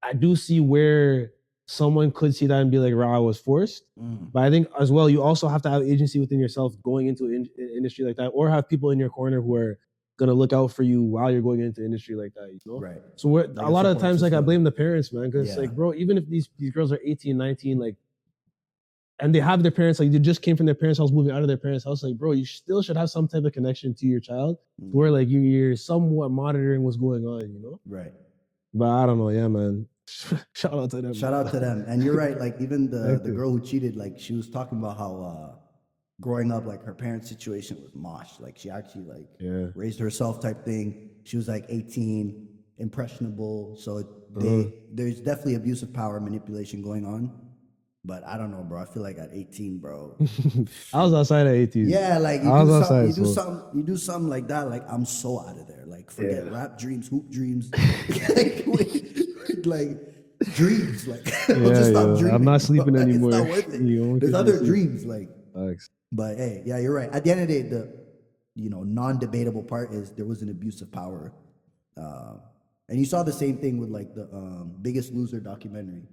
I do see where someone could see that and be like, "Rah, I was forced." But I think as well, you also have to have agency within yourself going into an industry like that, or have people in your corner who are gonna look out for you while you're going into industry like that, you know? Right. So a lot of times, like, I blame the parents, man, because like, bro, even if these girls are 18, 19, like, and they have their parents, like they just came from their parents' house, moving out of their parents' house, like, bro, you still should have some type of connection to your child where like you're somewhat monitoring what's going on, you know? Right. But I don't know, yeah, man. Shout out to them. Shout out to them. And you're right, like even the girl who cheated, like she was talking about how growing up, like her parents' situation was mosh. Like she actually like raised herself type thing. She was like 18, impressionable. So there's definitely abuse of power, manipulation going on. But I don't know, bro. I feel like at 18, bro. I was outside at 18. Yeah, like you do something like that. Like I'm so out of there. Like forget rap dreams, hoop dreams, like dreams. Like just stop dreaming. I'm not sleeping anymore. It's not worth it. There's other dreams. Like, but hey, yeah, you're right. At the end of the day, the non-debatable part is there was an abuse of power, and you saw the same thing with like the Biggest Loser documentary.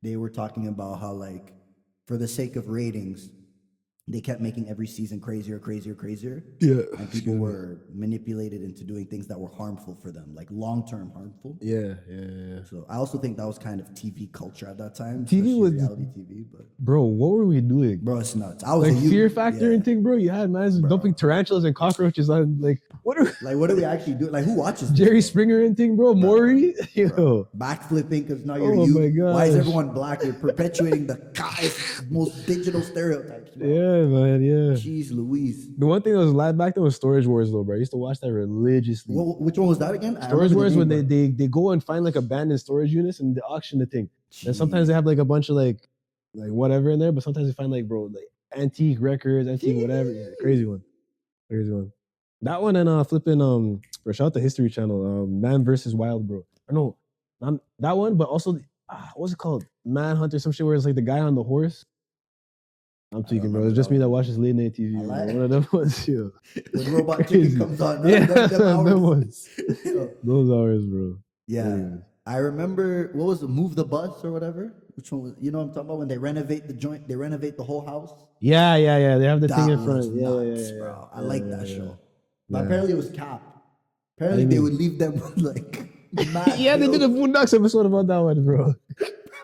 They were talking about how, like, for the sake of ratings, they kept making every season crazier. Yeah. And people were manipulated into doing things that were harmful for them, like long-term harmful. Yeah. So I also think that was kind of TV culture at that time. TV was reality TV, but bro, what were we doing? Bro, it's nuts. I was like Fear Factor and thing, bro. You had man dumping tarantulas and cockroaches on like what do we actually do? Like who watches Jerry this? Springer and thing, bro? Maury, backflipping because now you're you. My God. Why is everyone black? You're perpetuating the most digital stereotypes, bro. Yeah, man, yeah. Jeez Louise. The one thing that was live back then was Storage Wars, though, bro. I used to watch that religiously. Which one was that again? Storage Wars, when they go and find like abandoned storage units and they auction the thing. Jeez. And sometimes they have like a bunch of like whatever in there, but sometimes they find like, bro, like antique records, antique whatever. Yeah, crazy one. That one and flipping bro, shout out to History Channel, Man versus Wild, bro. No, not that one, but also what's it called? Manhunter, some shit where it's like the guy on the horse. I'm tweaking, bro. It's just me that watches late night TV. One of them ones, yo. When Robot Chicken comes on, them ones. Those hours, bro. Yeah. I remember, what was it, Move the Bus or whatever? Which one was, you know what I'm talking about? When they renovate the joint, they renovate the whole house. Yeah. They have the thing in front. Nuts, bro. I like that show. But apparently it was cap. Apparently they would leave them with like mad they did a Boondocks episode about that one, bro.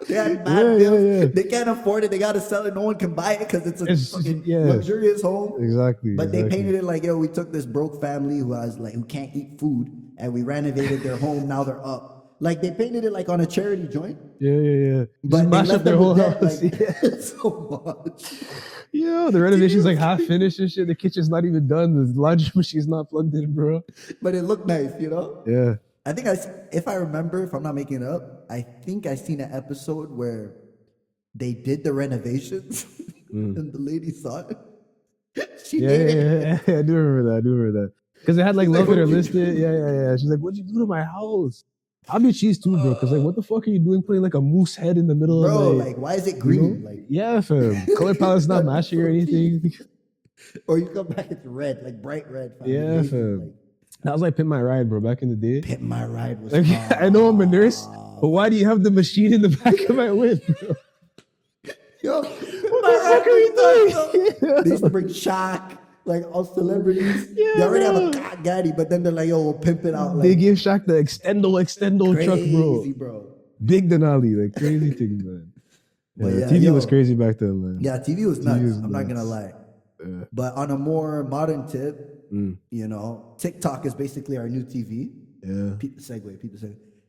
They had bad bills. They can't afford it. They got to sell it. No one can buy it because it's a fucking luxurious home. Exactly. But they painted it like, yo, we took this broke family who can't eat food and we renovated their home. Now they're up. Like they painted it like on a charity joint. Yeah. But just mash up their whole house. Like, so much. Yeah, the renovation's like half finished and shit. The kitchen's not even done. The laundry machine's not plugged in, bro. But it looked nice, you know? Yeah. I think if I remember, if I'm not making it up, I think I seen an episode where they did the renovations and the lady saw it. She ate it. Yeah. I do remember that. Because they had like love it or list it. Yeah. She's like, what'd you do to my house? I'll be cheese too, bro. Because like, what the fuck are you doing putting like a moose head in the middle of like why is it green? You know? Like, yeah, fam. Color palette's not matching or anything. Or you come back, it's red, like bright red. Fam. Yeah, fam. Like, that was like Pimp My Ride, bro, back in the day. Pimp My Ride was like, I know I'm a nurse, but why do you have the machine in the back of my whip, bro? Yo, what the fuck are you doing? They used to bring Shaq, like all celebrities. They already have a gaddy, but then they're like, yo, we'll pimp it out. Like, they give Shaq the extendo crazy, truck, bro. Big Denali, like crazy things, man. Yeah, TV was crazy back then, man. Yeah, TV was nuts. I'm not gonna lie. Yeah. But on a more modern tip, you know, TikTok is basically our new TV. Yeah. Peep the segue.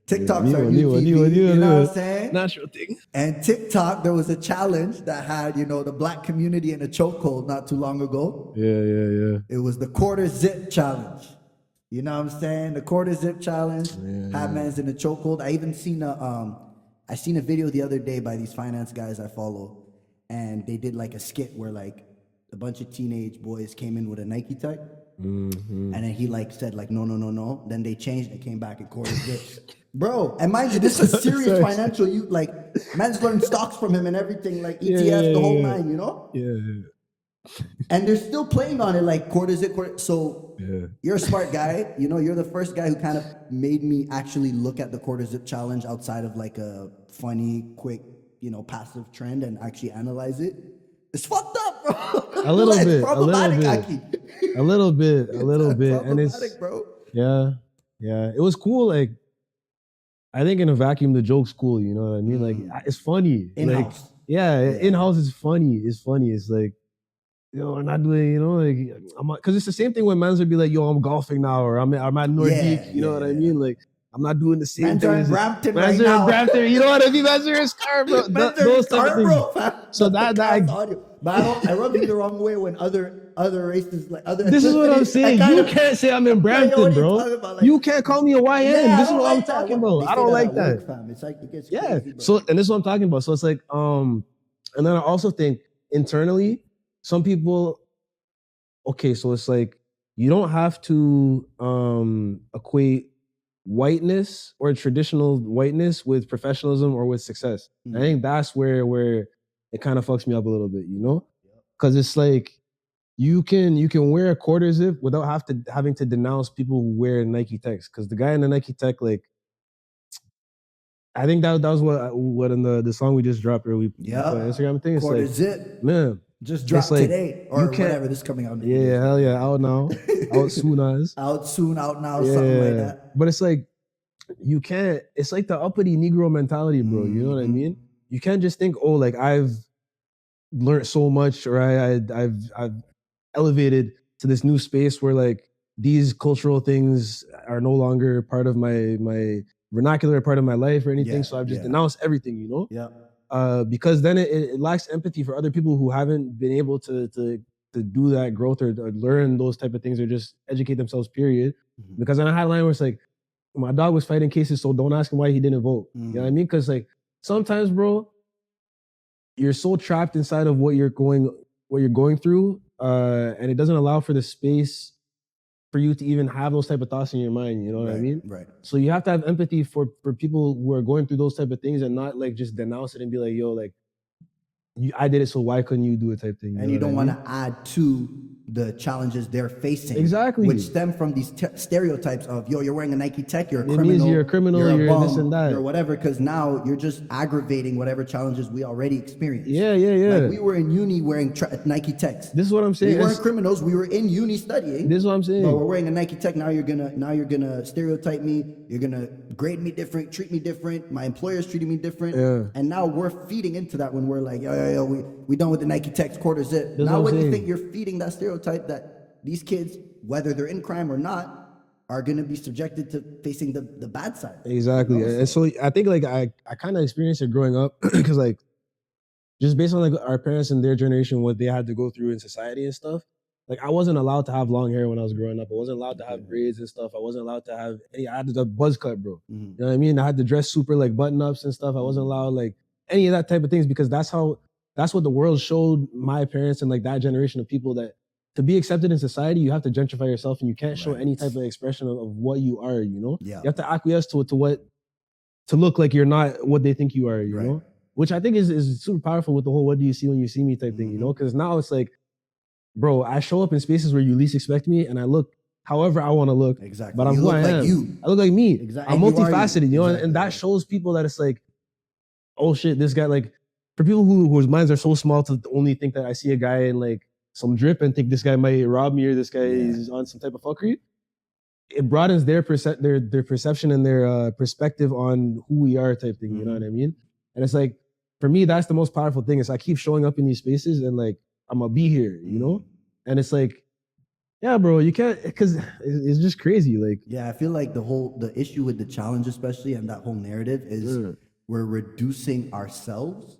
TikTok's our new TV. You know what I'm saying? Natural thing. And TikTok, there was a challenge that had, you know, the black community in a chokehold not too long ago. Yeah. It was the quarter zip challenge. You know what I'm saying? The quarter zip challenge. Had man's in a chokehold. I even seen a video the other day by these finance guys I follow, and they did like a skit where like a bunch of teenage boys came in with a Nike tech, and then he like said like no. Then they changed and came back and quarter zips. Bro, and mind you, this is serious financial. You like, man's learned stocks from him and everything, like ETF, the whole nine, you know? Yeah. And they're still playing on it like quarter zip. So you're a smart guy, you know. You're the first guy who kind of made me actually look at the quarter zip challenge outside of like a funny, quick, you know, passive trend and actually analyze it. It's fucked up, bro. A little bit. And it's bro. Yeah. It was cool. Like, I think in a vacuum, the joke's cool. You know what I mean? Like, it's funny. In-house. Like, in-house is funny. It's like, yo, I'm not doing, you know, like, because it's the same thing when mans would be like, yo, I'm golfing now, or I'm at Nordique. You know what I mean? Like, I'm not doing the same thing. Man's Brampton right now. Brampton, you know what I mean? Man's in Scarborough. Those type of things. So that audio. But I rub you the wrong way when other races like other. This is what I'm saying. You can't say I'm in Brampton, bro. Like, you can't call me a YN. This is what I'm talking about. I don't like that. It's like it gets crazy, bro. So, and this is what I'm talking about. So it's like, and then I also think internally, some people. Okay, so it's like you don't have to equate whiteness or traditional whiteness with professionalism or with success. I think that's where it kind of fucks me up a little bit, you know? Because it's like you can wear a quarter zip without having to denounce people who wear Nike Techs. Because the guy in the Nike Tech, like, I think that was what in the song we just dropped early. Instagram thing. Quarter like, zip. Man. Just dropped like, today or whatever. This is coming out. Yeah, hell yeah, out now, out soon as. Out soon, out now, something like that. But it's like you can't. It's like the uppity Negro mentality, bro. You know what I mean? You can't just think, oh, like I've learned so much, or I've elevated to this new space where like these cultural things are no longer part of my vernacular, part of my life or anything. So I've just denounced everything, you know? Yeah. Because then it lacks empathy for other people who haven't been able to do that growth or learn those type of things or just educate themselves, period. Because then I had a line where it's like, my dog was fighting cases, so don't ask him why he didn't vote. You know what I mean? Because like sometimes, bro, you're so trapped inside of what you're going through, and it doesn't allow for the space for you to even have those type of thoughts in your mind, you know what I mean? Right. So you have to have empathy for people who are going through those type of things and not like just denounce it and be like, yo, like, I did it, so why couldn't you do it type thing? And you don't want to add to the challenges they're facing. Exactly. Which stem from these stereotypes of, yo, you're wearing a Nike Tech, you're a It criminal. means you're a criminal, you're a bum, this and that. you're whatever, because now you're just aggravating whatever challenges we already experienced. Yeah. Like we were in uni wearing Nike Techs. This is what I'm saying. We weren't criminals. We were in uni studying. This is what I'm saying. But we're wearing a Nike Tech. Now you're gonna stereotype me. You're gonna grade me different, treat me different. My employer's treating me different. Yeah. And now we're feeding into that when we're like, yo, we done with the Nike Techs, quarter zip. That's now what I'm what you saying. think, you're feeding that stereotype that these kids, whether they're in crime or not, are gonna be subjected to facing the bad side. Exactly. You know? And so I think like I kind of experienced it growing up because like just based on like our parents and their generation, what they had to go through in society and stuff. Like I wasn't allowed to have long hair when I was growing up. I wasn't allowed to have braids and stuff. I wasn't allowed to have any. I had the buzz cut, bro. Mm-hmm. You know what I mean? I had to dress super like button ups and stuff. I wasn't allowed like any of that type of things because that's what the world showed my parents and like that generation of people that to be accepted in society, you have to gentrify yourself and you can't show any type of expression of what you are. You know, you have to acquiesce to look like you're not what they think you are. You know, which I think is super powerful with the whole "what do you see when you see me" type thing. You know, because now it's like, bro, I show up in spaces where you least expect me, and I look however I want to look. Exactly. But I'm who I am. You. I look like me. Exactly. I'm multifaceted, you know, and that shows people that it's like, oh shit, this guy, like, for people whose minds are so small to only think that I see a guy in like some drip and think this guy might rob me or this guy is on some type of fuckery. It broadens their perception and their perspective on who we are type thing. You know what I mean? And it's like, for me, that's the most powerful thing is I keep showing up in these spaces and like, I'm gonna be here, you know? And it's like, yeah, bro, you can't, because it's just crazy. Like, yeah, I feel like the issue with the challenge, especially, and that whole narrative is we're reducing ourselves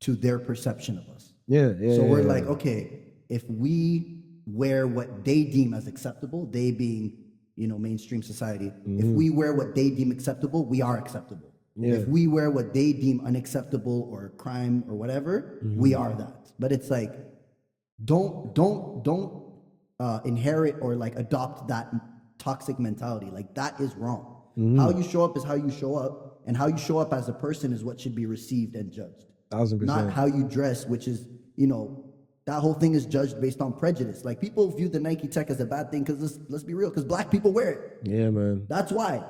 to their perception of us. So we're like, okay, if we wear what they deem as acceptable, they being, you know, mainstream society, if we wear what they deem acceptable, we are acceptable. If we wear what they deem unacceptable or crime or whatever, we are that. But it's like, don't inherit or like adopt that toxic mentality. Like that is wrong. How you show up is how you show up, and how you show up as a person is what should be received and judged. 1000%. Not how you dress, which is, you know, that whole thing is judged based on prejudice. Like people view the Nike Tech as a bad thing because let's be real, because black people wear it. Yeah, man. That's why.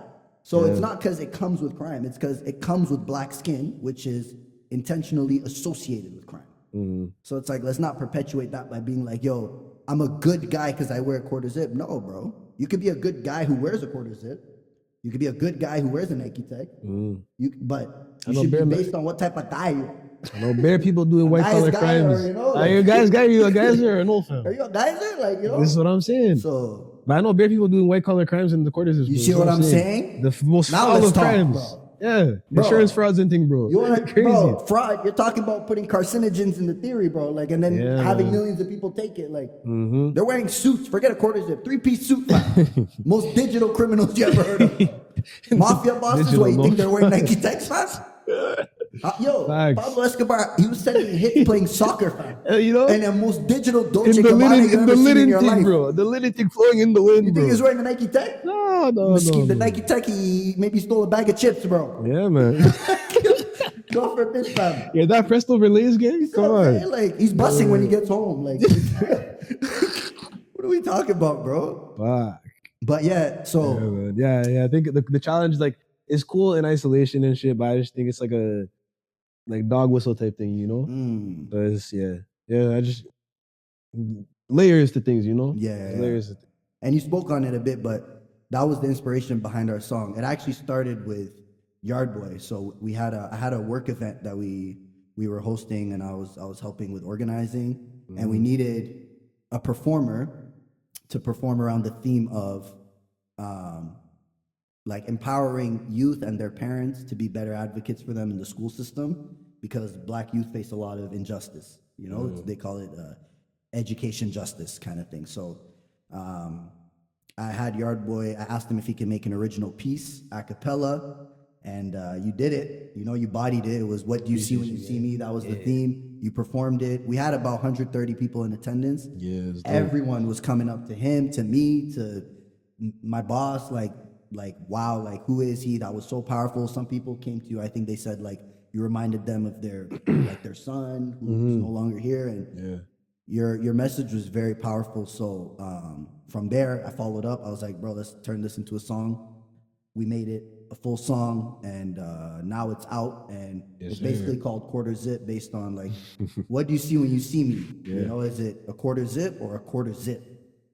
So it's not because it comes with crime. It's because it comes with black skin, which is intentionally associated with crime. So it's like, let's not perpetuate that by being like, yo, I'm a good guy because I wear a quarter zip. No, bro. You could be a good guy who wears a quarter zip. You could be a good guy who wears a Nike Tech. But you should be based on what type of guy you are. I know bare people doing white collar crimes. You know, are you guys you a geyser or no fam? Are you a geyser? Like, you know? This is what I'm saying. So, but I know bare people doing white collar crimes in the quarters. You see what I'm saying? The most foul of crimes. Bro. Yeah, bro. Insurance frauds and thing, bro. You wanna, crazy. Bro, fraud. You're talking about putting carcinogens in the theory, bro. Like, and then having millions of people take it. Like, they're wearing suits. Forget a quarter zip, 3-piece suit. Most digital criminals you ever heard of. Mafia bosses. What, you think they're wearing Nike Techs, fam? Yo, Facts. Pablo Escobar, he was sending hits playing soccer, fam. You know, and the most digital Dolce in the Gabbana you've ever seen in your thing, life, bro. The linen thing flowing in the wind, you bro. think he's wearing the Nike Tech? No. The Nike Tech, he maybe stole a bag of chips, bro. Yeah, man. Go for a bit, fam. Yeah, that Presto Relays game? Come on. Like, he's busting when he gets home. Like, what are we talking about, bro? Fuck. But yeah, so. Yeah. I think the challenge, like, is cool in isolation and shit, but I just think it's like a dog whistle type thing, you know? But it's, I just, layers to things, you know? Yeah. Layers to things. And you spoke on it a bit, but that was the inspiration behind our song. It actually started with Yard Boy. So I had a work event that we were hosting, and I was helping with organizing, and we needed a performer to perform around the theme of like empowering youth and their parents to be better advocates for them in the school system, because black youth face a lot of injustice. You know, they call it education justice kind of thing. So I had Yard Boy, I asked him if he could make an original piece, a cappella, and you did it. You know, you bodied it. It was What Do You See When You See Me? That was the theme. You performed it. We had about 130 people in attendance. Yeah, everyone was coming up to him, to me, to my boss, like, wow, like, who is he? That was so powerful. Some people came to you, I think they said, like, you reminded them of their like their son who's no longer here. And your message was very powerful. So from there, I followed up. I was like, bro, let's turn this into a song. We made it a full song, and now it's out, and it's basically called Quarter Zip, based on like, what do you see when you see me? You know, is it a quarter zip or a quarter zip?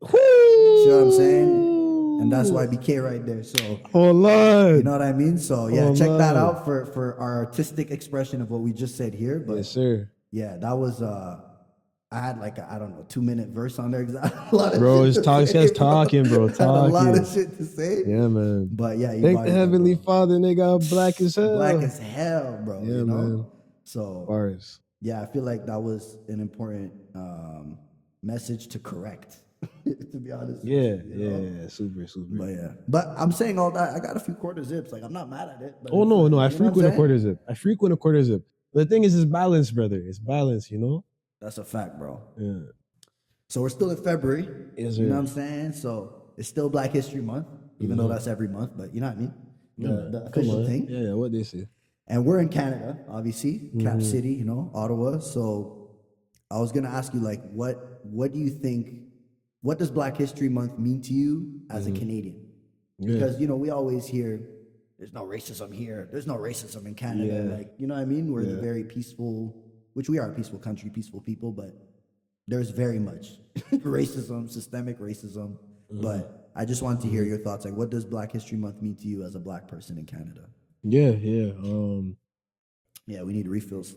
See what I'm saying? And that's why BK right there. So you know what I mean? So yeah, check that out for our artistic expression of what we just said here. But yes, sir. Yeah, that was I had like I don't know 2-minute verse on there because I had a lot of Bro, shit it's to say, bro. talking, bro. I had a lot Talking. of shit to say. Yeah, man. But yeah, you thank the vibed that, Heavenly bro. Father, nigga, black as hell. Black as hell, bro. Yeah, you know? man. So Bars. yeah, I feel like that was an important message to correct. To be honest. Yeah, with you, know? yeah, super. But yeah, but I'm saying all that. I got a few quarter zips. Like I'm not mad at it. But Oh no, like, no, I you know what I'm frequent a saying? quarter zip. I frequent a quarter zip. But the thing is, it's balance, brother. It's balance, you know. That's a fact, bro. Yeah. So we're still in February. Yes, you know sir. what I'm saying? So it's still Black History Month, even though that's every month. But you know what I mean? The official thing. Yeah, what they say. And we're in Canada, obviously, Cap City, you know, Ottawa. So I was gonna ask you, like, what do you think? What does Black History Month mean to you as a Canadian? Because you know we always hear there's no racism here, there's no racism in Canada. Yeah. Like, you know what I mean? We're the very peaceful, which we are a peaceful country, peaceful people, but there's very much racism, systemic racism. But I just wanted to hear your thoughts. Like, what does Black History Month mean to you as a Black person in Canada? Yeah. Yeah, we need refills.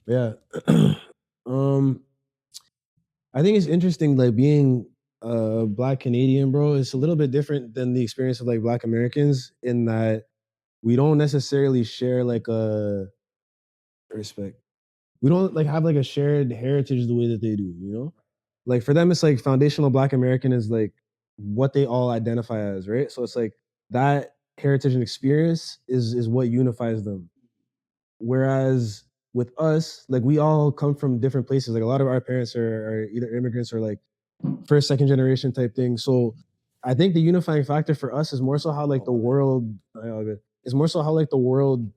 Yeah. I think it's interesting, like being a Black Canadian, bro. It's a little bit different than the experience of like Black Americans in that we don't necessarily share like a respect. We don't like have like a shared heritage the way that they do, you know? Like for them, it's like foundational Black American is like what they all identify as, right? So it's like that heritage and experience is what unifies them. Whereas with us, like we all come from different places. Like a lot of our parents are either immigrants or like first, second generation type thing. So I think the unifying factor for us is more so how like the world is more so how like the world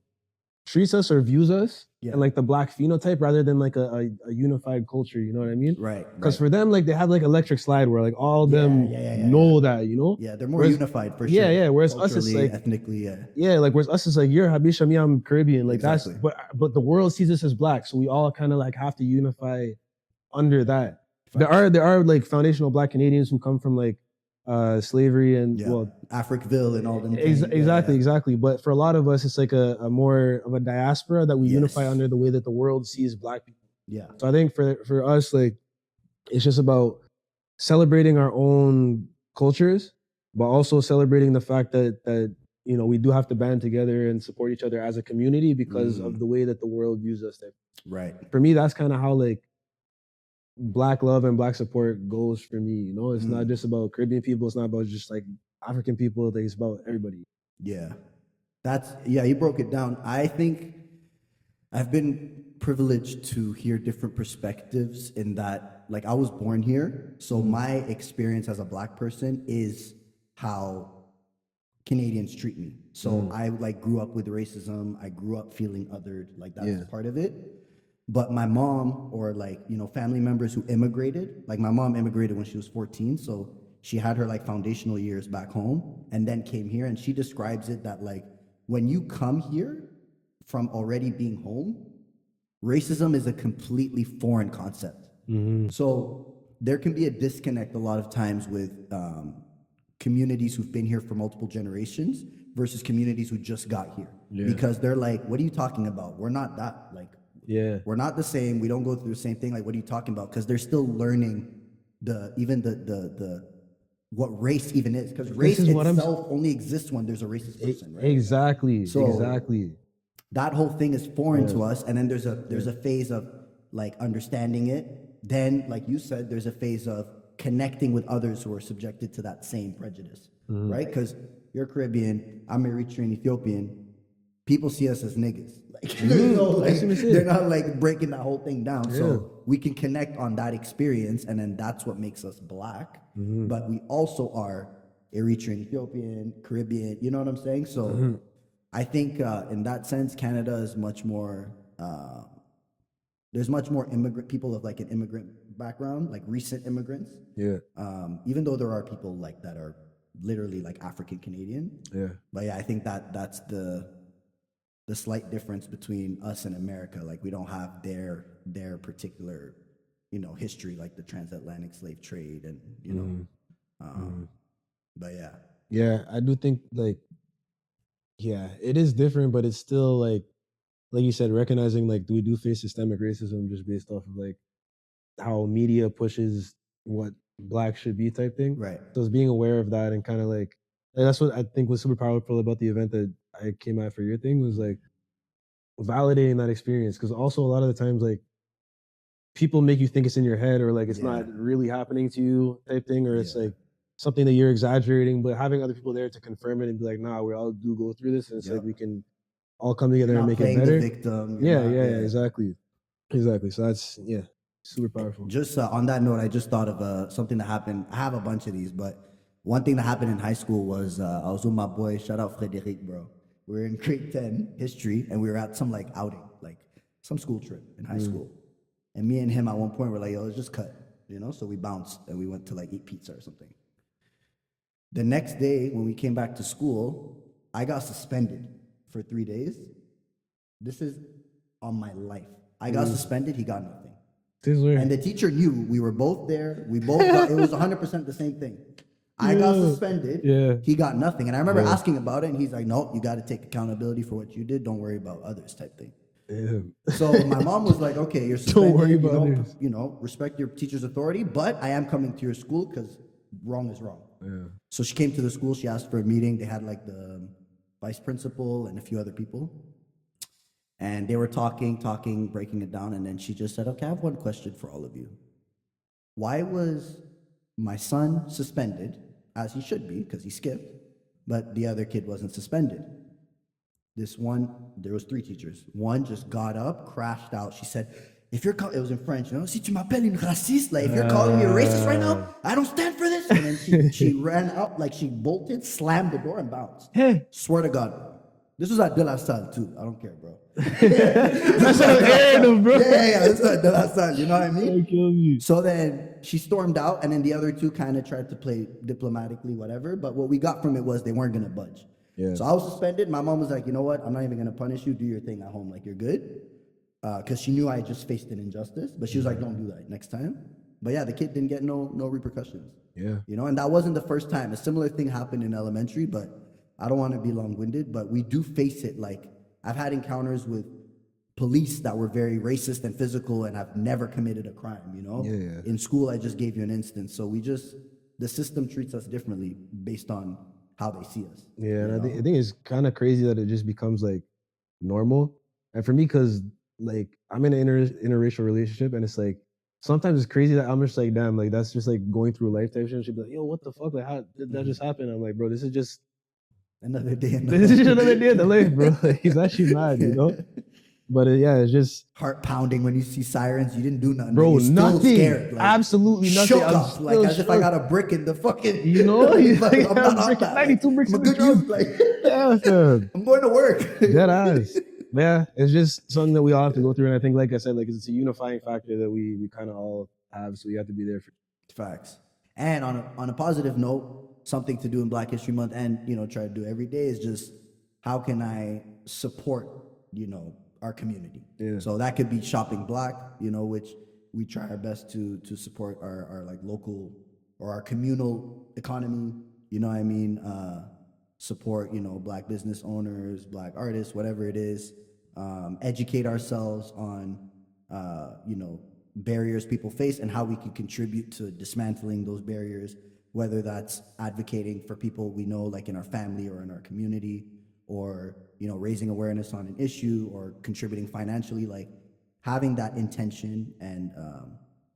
treats us or views us and like the Black phenotype rather than like a unified culture. You know what I mean? Right. Because for them, like they have like electric slide where like all of them know that, you know? Yeah, they're more unified for sure. Yeah. Whereas us, it's like ethnically, like whereas us is like you're Habisha, me, I'm Caribbean. Like Exactly. that's but the world sees us as Black, so we all kind of like have to unify under that. There are like foundational Black Canadians who come from like slavery and well Africville and all them. exactly. But for a lot of us, it's like a more of a diaspora that we unify under the way that the world sees Black people. Yeah. So I think for us, like it's just about celebrating our own cultures, but also celebrating the fact that you know we do have to band together and support each other as a community because of the way that the world views us. Right. For me, that's kind of how like Black love and Black support goes for me. You know, it's not just about Caribbean people. It's not about just like African people. It's about everybody. Yeah. You broke it down. I think I've been privileged to hear different perspectives in that, like, I was born here. So my experience as a Black person is how Canadians treat me. So I like grew up with racism. I grew up feeling othered. Like that's part of it. But my mom or like, you know, family members who immigrated, like my mom immigrated when she was 14. So she had her like foundational years back home and then came here. And she describes it that like when you come here from already being home, racism is a completely foreign concept. So there can be a disconnect a lot of times with communities who've been here for multiple generations versus communities who just got here. Because they're like, what are you talking about? We're not that, like, we're not the same. We don't go through the same thing. Like, what are you talking about? Because they're still learning the what race even is. Because race itself only exists when there's a racist person, right? Exactly. That whole thing is foreign to us. And then there's a phase of like understanding it. Then, like you said, there's a phase of connecting with others who are subjected to that same prejudice, right? Because you're Caribbean, I'm Eritrean, Ethiopian. People see us as niggas. Like, you know, like they're not like breaking that whole thing down. So we can connect on that experience, and then that's what makes us Black. But we also are Eritrean, Ethiopian, Caribbean. You know what I'm saying? So I think in that sense, Canada is much more there's much more immigrant people of like an immigrant background, like recent immigrants. Yeah. Even though there are people like that are literally like African Canadian. Yeah. But yeah, I think that's the slight difference between us and America. Like we don't have their particular, history, like the transatlantic slave trade, and but yeah. Yeah, I do think like, yeah, it is different, but it's still like you said, recognizing like we do face systemic racism just based off of like how media pushes what black should be type thing. Right. So it's being aware of that and kind of like that's what I think was super powerful about the event that I came at for your thing was like validating that experience. Cause also a lot of the times like people make you think it's in your head or like it's not really happening to you type thing, or it's like something that you're exaggerating, but having other people there to confirm it and be like, nah, we all do go through this. And it's like we can all come together and make it better. The victim. Yeah, exactly. Exactly. So that's super powerful. Just on that note, I just thought of something that happened. I have a bunch of these, but one thing that happened in high school was I was with my boy. Shout out Frederic, bro. We were in grade 10 history, and we were at some like outing, like some school trip in high school. And me and him at one point were like, "Yo, let's just cut," So we bounced and we went to like eat pizza or something. The next day, when we came back to school, I got suspended for 3 days. This is on my life. I got suspended. He got nothing. And the teacher knew we were both there. We both got, it was 100% the same thing. I got suspended. Yeah. He got nothing. And I remember asking about it, and he's like, "No, you got to take accountability for what you did. Don't worry about others," type thing. So my mom was like, "Okay, you're suspended. Don't worry about others. Respect your teacher's authority, but I am coming to your school because wrong is wrong." Yeah. So she came to the school. She asked for a meeting. They had like the vice principal and a few other people. And they were talking, breaking it down. And then she just said, "Okay, I have one question for all of you. Why was my son suspended, as he should be, because he skipped, but the other kid wasn't suspended?" There was 3 teachers. One just got up, crashed out. She said, "If you're it was in French, si tu m'appelles une raciste, like if you're calling me a racist right now, I don't stand for this." And then she ran out, like she bolted, slammed the door, and bounced. Swear to God. This was at De La Salle too. I don't care, bro. That's what I'm hearing, bro. Yeah. This was at De La Salle. You know what I mean? So then she stormed out, and then the other 2 kind of tried to play diplomatically, whatever. But what we got from it was they weren't gonna budge. Yeah. So I was suspended. My mom was like, "You know what? I'm not even gonna punish you. Do your thing at home. Like you're good." Because she knew I just faced an injustice, but she was like, "Don't do that next time." But yeah, the kid didn't get no repercussions. Yeah. And that wasn't the first time. A similar thing happened in elementary, but I don't want to be long-winded, but we do face it. Like I've had encounters with police that were very racist and physical, and I've never committed a crime. Yeah. In school, I just gave you an instance. So the system treats us differently based on how they see us. Yeah, and I think it's kind of crazy that it just becomes like normal. And for me, because like I'm in an interracial relationship, and it's like sometimes it's crazy that I'm just like, damn, like that's just like going through life type shit. She'd be like, "Yo, what the fuck? Like, how did that just happen?" I'm like, "Bro, this is just another day in the life." This is just another day in the life, bro. Like, he's actually mad, But it's just heart pounding when you see sirens. You didn't do nothing, bro. You're nothing, still scared, like, absolutely nothing. Shook up, like as if I got a brick in the fucking. Like, I'm not on that. 92 bricks in the good youth, like, I'm going to work. Dead ass. Yeah, it's just something that we all have to go through, and I think, like I said, like it's a unifying factor that we kind of all have. So you have to be there for facts. And on a positive note, something to do in Black History Month, and try to do every day, is just how can I support our community. Yeah. So that could be shopping black, which we try our best to support our like local or our communal economy. You know what I mean? Support black business owners, black artists, whatever it is. Educate ourselves on barriers people face and how we can contribute to dismantling those barriers. Whether that's advocating for people we know, like in our family or in our community, or raising awareness on an issue, or contributing financially, like having that intention and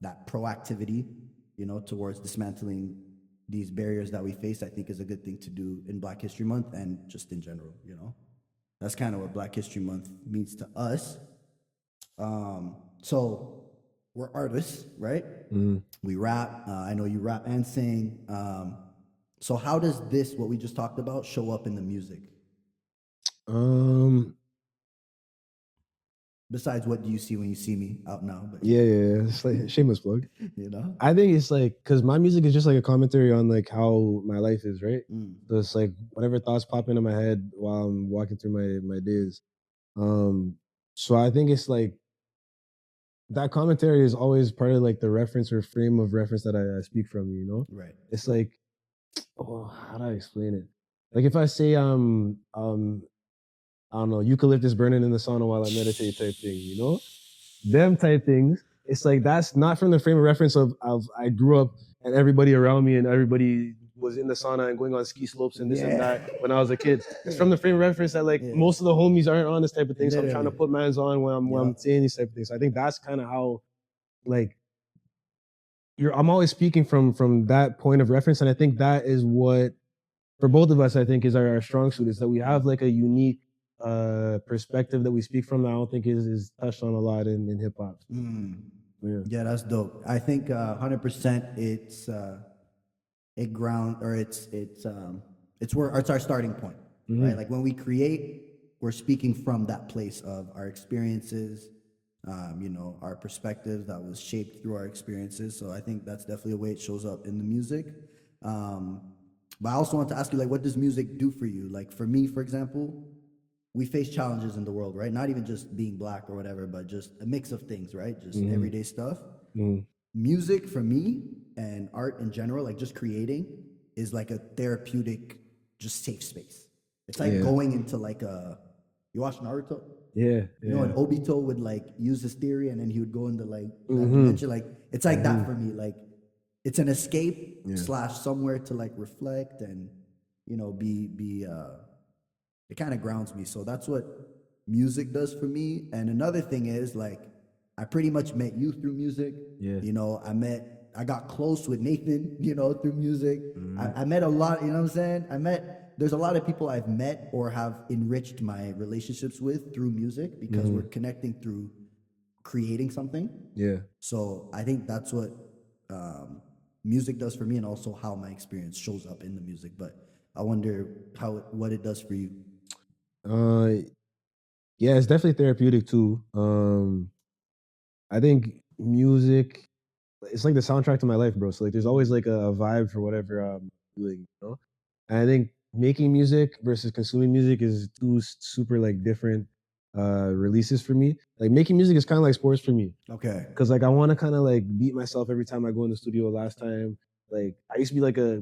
that proactivity towards dismantling these barriers that we face, I think is a good thing to do in Black History Month and just in general. That's kind of what Black History Month means to us. So we're artists, right? We rap. I know you rap and sing. So how does this, what we just talked about, show up in the music? Besides, what do you see when you see me out now? But Yeah. It's like shameless plug. you know, I think it's like because my music is just like a commentary on like how my life is, right? So it's like whatever thoughts pop into my head while I'm walking through my days. So I think it's like that commentary is always part of like the reference or frame of reference that I speak from, you know? right? It's like, oh, how do I explain it? Like if I say I don't know, eucalyptus burning in the sauna while I meditate type thing, you know? Them type things. It's like that's not from the frame of reference of I grew up and everybody around me and everybody was in the sauna and going on ski slopes and this and that when I was a kid. It's from the frame of reference that like most of the homies aren't on this type of thing. So I'm trying to put mans on when I'm saying these type of things. So I think that's kind of how like I'm always speaking from that point of reference. And I think that is what for both of us, I think is our strong suit is that we have like a unique perspective that we speak from that I don't think is touched on a lot in hip hop. Yeah, that's dope. I think 100% it's it ground or it's where it's our starting point, right? Like when we create, we're speaking from that place of our experiences, you know, our perspectives that was shaped through our experiences. So I think that's definitely a way it shows up in the music. But I also want to ask you, like, what does music do for you? Like for me, for example, we face challenges in the world, right? Not even just being black or whatever, but just a mix of things, right? Just everyday stuff. Music for me and art in general, like just creating, is like a therapeutic, just safe space. It's like going into like you watch Naruto? Yeah. You know, and Obito would like use his theory and then he would go into like that dimension. Like it's like that for me. Like it's an escape slash somewhere to like reflect and, you know, be it kind of grounds me. So that's what music does for me. And another thing is like I pretty much met you through music. Yeah. You know, I got close with Nathan, you know, through music. I met a lot, you know what I'm saying? There's a lot of people I've met or have enriched my relationships with through music because we're connecting through creating something. Yeah. So I think that's what music does for me and also how my experience shows up in the music. But I wonder what it does for you. Yeah, it's definitely therapeutic too. I think music, it's like the soundtrack to my life, bro. So like, there's always like a vibe for whatever I'm doing, you know. And I think making music versus consuming music is two super like different releases for me. Like making music is kind of like sports for me. Okay. Because like I want to kind of like beat myself every time I go in the studio. Last time, like I used to be like I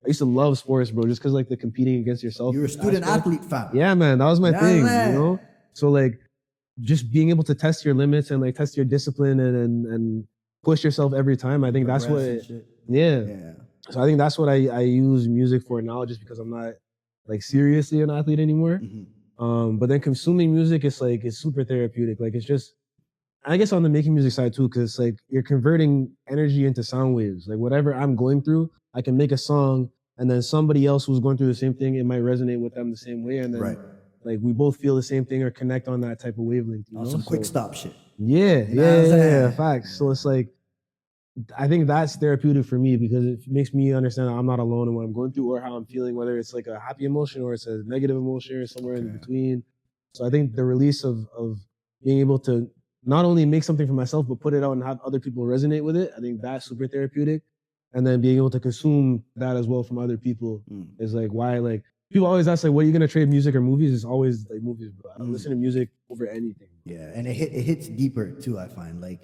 used to love sports, bro, just because like the competing against yourself. You're a student athlete, fam. Yeah, man, that was my thing, man. you know. So like just being able to test your limits and like test your discipline and push yourself every time. I think that's what yeah. So I think that's what I use music for now, just because I'm not like seriously an athlete anymore. But then consuming music is like it's super therapeutic. Like it's just I guess on the making music side too, because it's like you're converting energy into sound waves. Like whatever I'm going through, I can make a song, and then somebody else who's going through the same thing, it might resonate with them the same way, and then like we both feel the same thing or connect on that type of wavelength. You know? Some quick stop shit. Yeah, facts. So it's like I think that's therapeutic for me because it makes me understand that I'm not alone in what I'm going through or how I'm feeling, whether it's like a happy emotion or it's a negative emotion or somewhere in between. So I think the release of being able to not only make something for myself, but put it out and have other people resonate with it, I think that's super therapeutic. And then being able to consume that as well from other people is like why like people always ask like, what are you gonna trade, music or movies? It's always like movies, bro. I don't listen to music over anything. Yeah, and it hits deeper too, I find. Like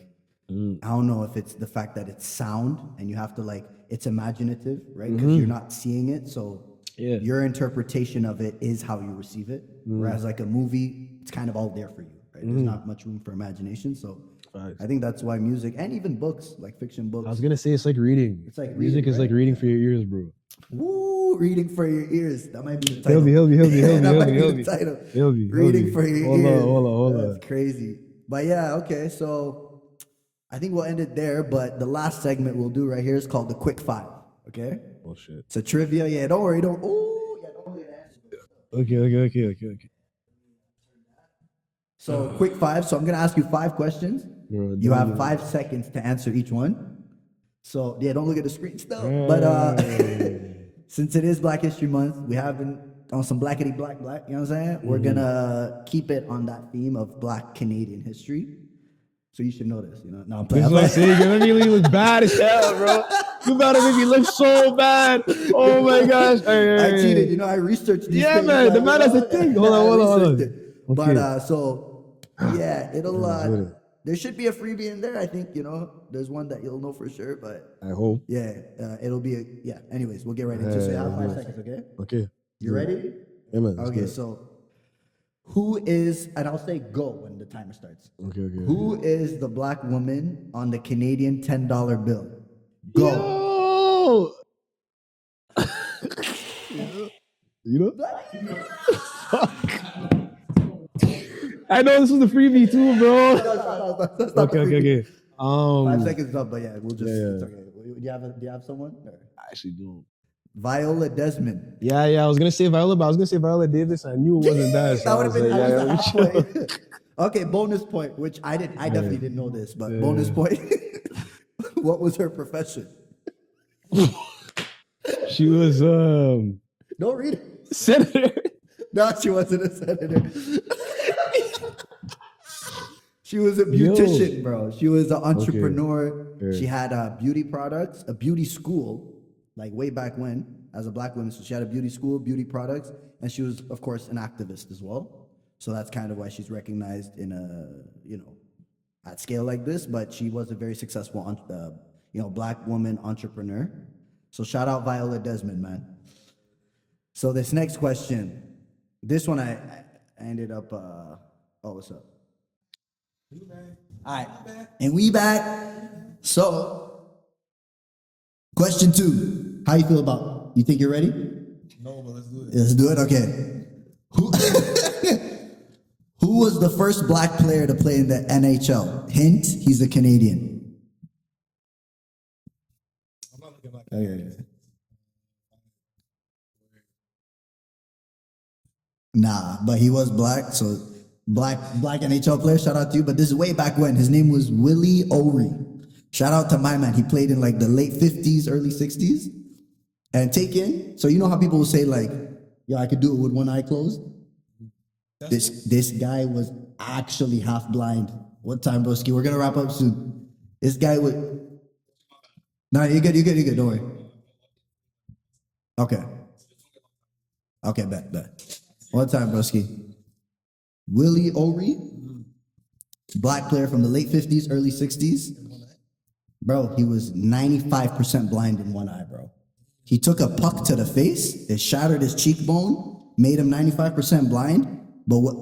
I don't know if it's the fact that it's sound and you have to like it's imaginative, right? Because you're not seeing it. So your interpretation of it is how you receive it. Whereas like a movie, it's kind of all there for you, right? There's not much room for imagination. So I think that's why music and even books, like fiction books. I was gonna say it's like reading. It's like music reading, is like reading for your ears, bro. Woo, reading for your ears. That might be the title. Help me. That might be the title. Reading for your ears. Hold on. That's crazy. But yeah, okay. So I think we'll end it there. But the last segment we'll do right here is called the Quick Five. Okay? Oh shit. It's a trivia. Yeah, don't worry. Don't worry. Okay. So quick five. So I'm gonna ask you 5 questions. You have 5 seconds to answer each one. So yeah, don't look at the screen still. But since it is Black History Month, we haven't on some blackity black, you know what I'm saying? We're gonna keep it on that theme of Black Canadian history. So you should know this, you know. No, I'm playing. This is what I'm saying. You're making me look bad as hell, bro. You about to make me look so bad. Oh my gosh. I cheated, you know. I researched these things. Man. The man has a thing. Hold on. Okay. But so yeah, it'll there should be a freebie in there. I think, you know, there's one that you'll know for sure. But I hope. Yeah, it'll be anyways, we'll get right into it. So you have 5 seconds, okay? Okay. You ready? Yeah, man. Okay, so who is, and I'll say go when the timer starts. Okay. Who is the black woman on the Canadian $10 bill? Go. Yo! You know? I know this was the freebie too, bro. Okay. 5 seconds up, but yeah, we'll just. Yeah. It's okay. Do you have someone? Or? I actually don't. Viola Desmond. Yeah. I was gonna say Viola, but I was gonna say Viola Davis. I knew it wasn't that. So That would have been halfway. Okay, bonus point, which I definitely didn't know this, but bonus point. What was her profession? She was Don't read it. senator. No, she wasn't a senator. She was a beautician, bro. She was an entrepreneur. Okay. She had beauty products, a beauty school, like way back when, as a black woman. So she had a beauty school, beauty products, and she was, of course, an activist as well. So that's kind of why she's recognized in a, at scale like this. But she was a very successful, black woman entrepreneur. So shout out Viola Desmond, man. So this next question, this one I ended up. What's up? All right, and we back. So, question 2. How you feel about? You think you're ready? No, but let's do it. Let's do it. Okay. Who was the first black player to play in the NHL? Hint: he's a Canadian. I'm not looking like Okay. Nah, but he was black, so black NHL player. Shout out to you. But this is way back when. His name was Willie O'Ree. Shout out to my man. He played in like the late 50s, early 60s. And so you know how people will say like, "Yo, I could do it with one eye closed." This guy was actually half blind. What time, broski? We're gonna wrap up soon. This guy was. No, you're good. Don't worry. Okay, bet. One time, broski. Willie O'Ree, black player from the late 50s, early 60s. Bro, he was 95% blind in one eye, bro. He took a puck to the face, it shattered his cheekbone, made him 95% blind.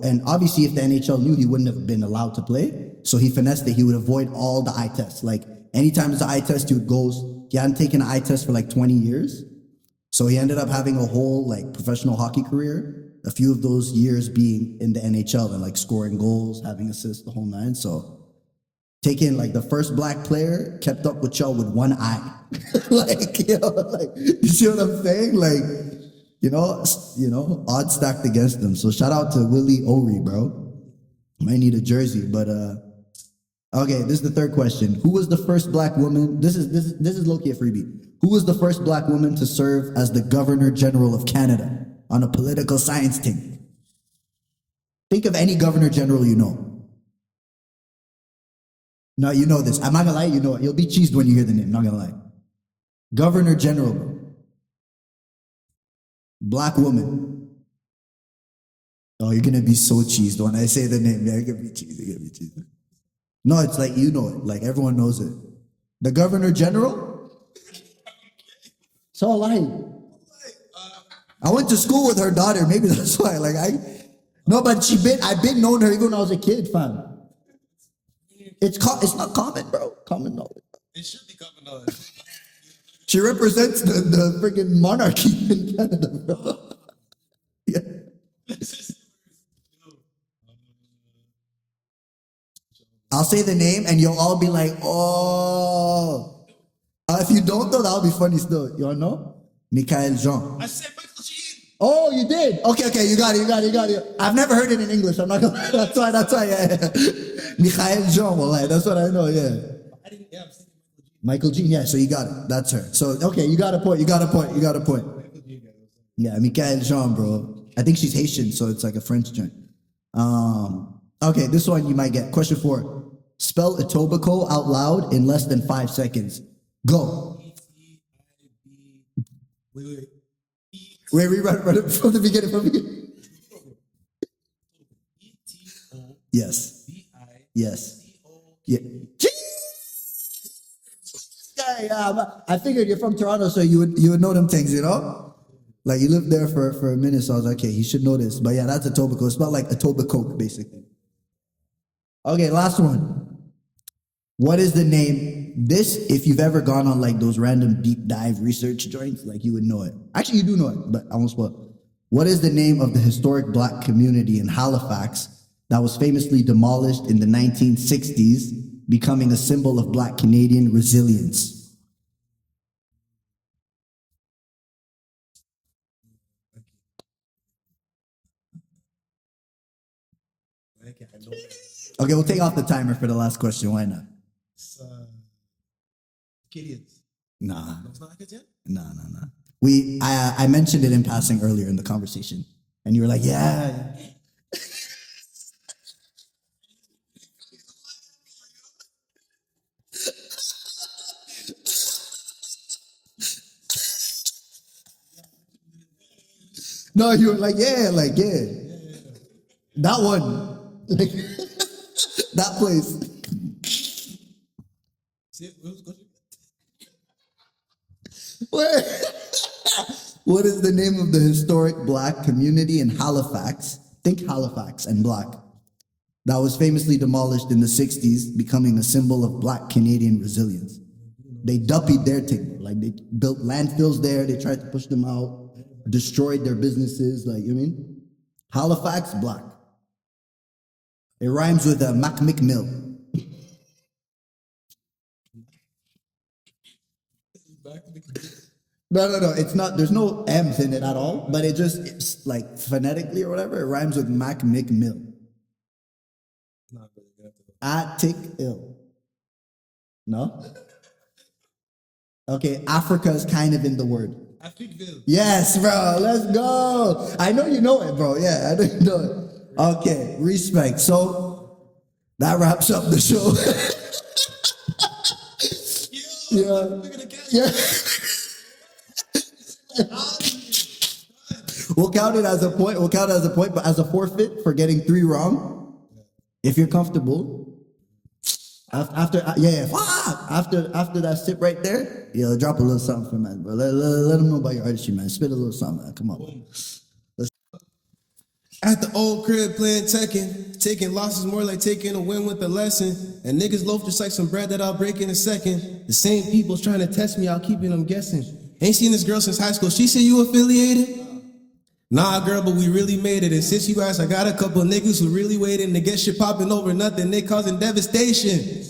And obviously, if the NHL knew, he wouldn't have been allowed to play. So he finessed it. He would avoid all the eye tests. Like, anytime there's an eye test, he hadn't taken an eye test for like 20 years. So he ended up having a whole like professional hockey career. A few of those years being in the NHL and like scoring goals, having assists, the whole nine. So taking like the first black player kept up with y'all with one eye. You see what I'm saying? Like, odds stacked against them. So shout out to Willie O'Ree, bro. Might need a jersey, but okay, this is the third question. Who was the first black woman? This is low-key a freebie. Who was the first black woman to serve as the Governor General of Canada on a political science team? Think of any Governor General you know. No, you know this. I'm not gonna lie, you know it. You'll be cheesed when you hear the name, not gonna lie. Governor General, bro. Black woman. Oh, you're gonna be so cheesed when I say the name. Yeah, you're gonna be cheesed. No, it's like you know it. Like everyone knows it. The Governor General? It's all lying. I went to school with her daughter. Maybe that's why. But I've been knowing her even when I was a kid, fam. It's not common, bro. Common knowledge. It should be common knowledge. She represents the freaking monarchy in Canada, bro. Yeah. I'll say the name and you'll all be like, oh. If you don't though, that'll be funny still. You wanna know? Michael Jean. I said Michael Jean. Oh, you did? Okay, you got it. I've never heard it in English. I'm not gonna. That's why. Yeah. Michael Jean. Well, that's what I know. Yeah. Michael Jean. Yeah. So you got it. That's her. So okay, you got a point. Yeah, Michael Jean, bro. I think she's Haitian, so it's like a French joint. Okay, this one you might get. Question 4. Spell Etobicoke out loud in less than 5 seconds. Go. Wait. Wait, run it from the beginning. Yes. Yes. Yeah. Yeah. I figured you're from Toronto, so you would know them things, you know? Like you lived there for a minute, so I was like, okay, he should know this. But yeah, that's Etobicoke. It's spelled like Etobicoke, basically. Okay, last one. What is the name? This, if you've ever gone on like those random deep dive research joints, like you would know it. Actually, you do know it, but I won't spoil it. What is the name of the historic black community in Halifax that was famously demolished in the 1960s, becoming a symbol of black Canadian resilience? Okay, we'll take off the timer for the last question. Why not? It's Kids. Nah. No, it's not kids yet? No. I mentioned it in passing earlier in the conversation, and you were like, yeah. No, you were like, yeah. That one. Like, that place. What was the question? What is the name of the historic black community in Halifax? Think Halifax and black. That was famously demolished in the 60s, becoming a symbol of black Canadian resilience. They duppied their thing. Like they built landfills there. They tried to push them out, destroyed their businesses. Like, you know what I mean? Halifax, black. It rhymes with a Mac Mill. No. It's not. There's no M's in it at all. But it's like phonetically or whatever. It rhymes with Mac Mill. Attic ill. No. Okay, Africa is kind of in the word. Africville. Yes, bro. Let's go. I know you know it, bro. Yeah, I know you know it. Okay, respect. So that wraps up the show. Yeah. We'll count it as a point. But as a forfeit for getting 3 wrong. If you're comfortable. After that sip right there, drop a little something for man, bro. Let them know about your artistry, man. Spit a little something, man. Come on. At the old crib playing Tekken, taking losses more like taking a win with a lesson. And niggas loaf just like some bread that I'll break in a second. The same people's trying to test me, I'll keeping them guessing. Ain't seen this girl since high school. She said you affiliated? Nah, girl, but we really made it. And since you asked, I got a couple niggas who really waiting to get shit popping over nothing. They causing devastation.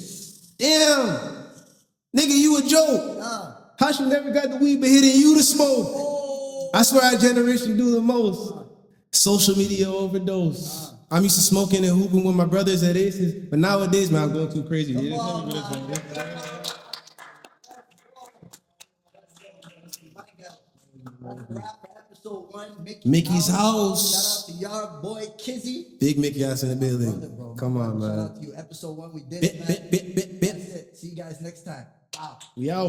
Damn, nigga, you a joke. How she never got the weed but hitting you to smoke? I swear our generation do the most. Social media overdose. I'm used to smoking and hooping with my brothers at Aces, but nowadays, man, I'm going too crazy. Miky's house. Shout out to y'all, boy Kizzy. Big Miky ass in the building. Bro, Come on, man. Shout out to you. Episode 1, we did it, man. Bit. That's it. See you guys next time. Wow. We out.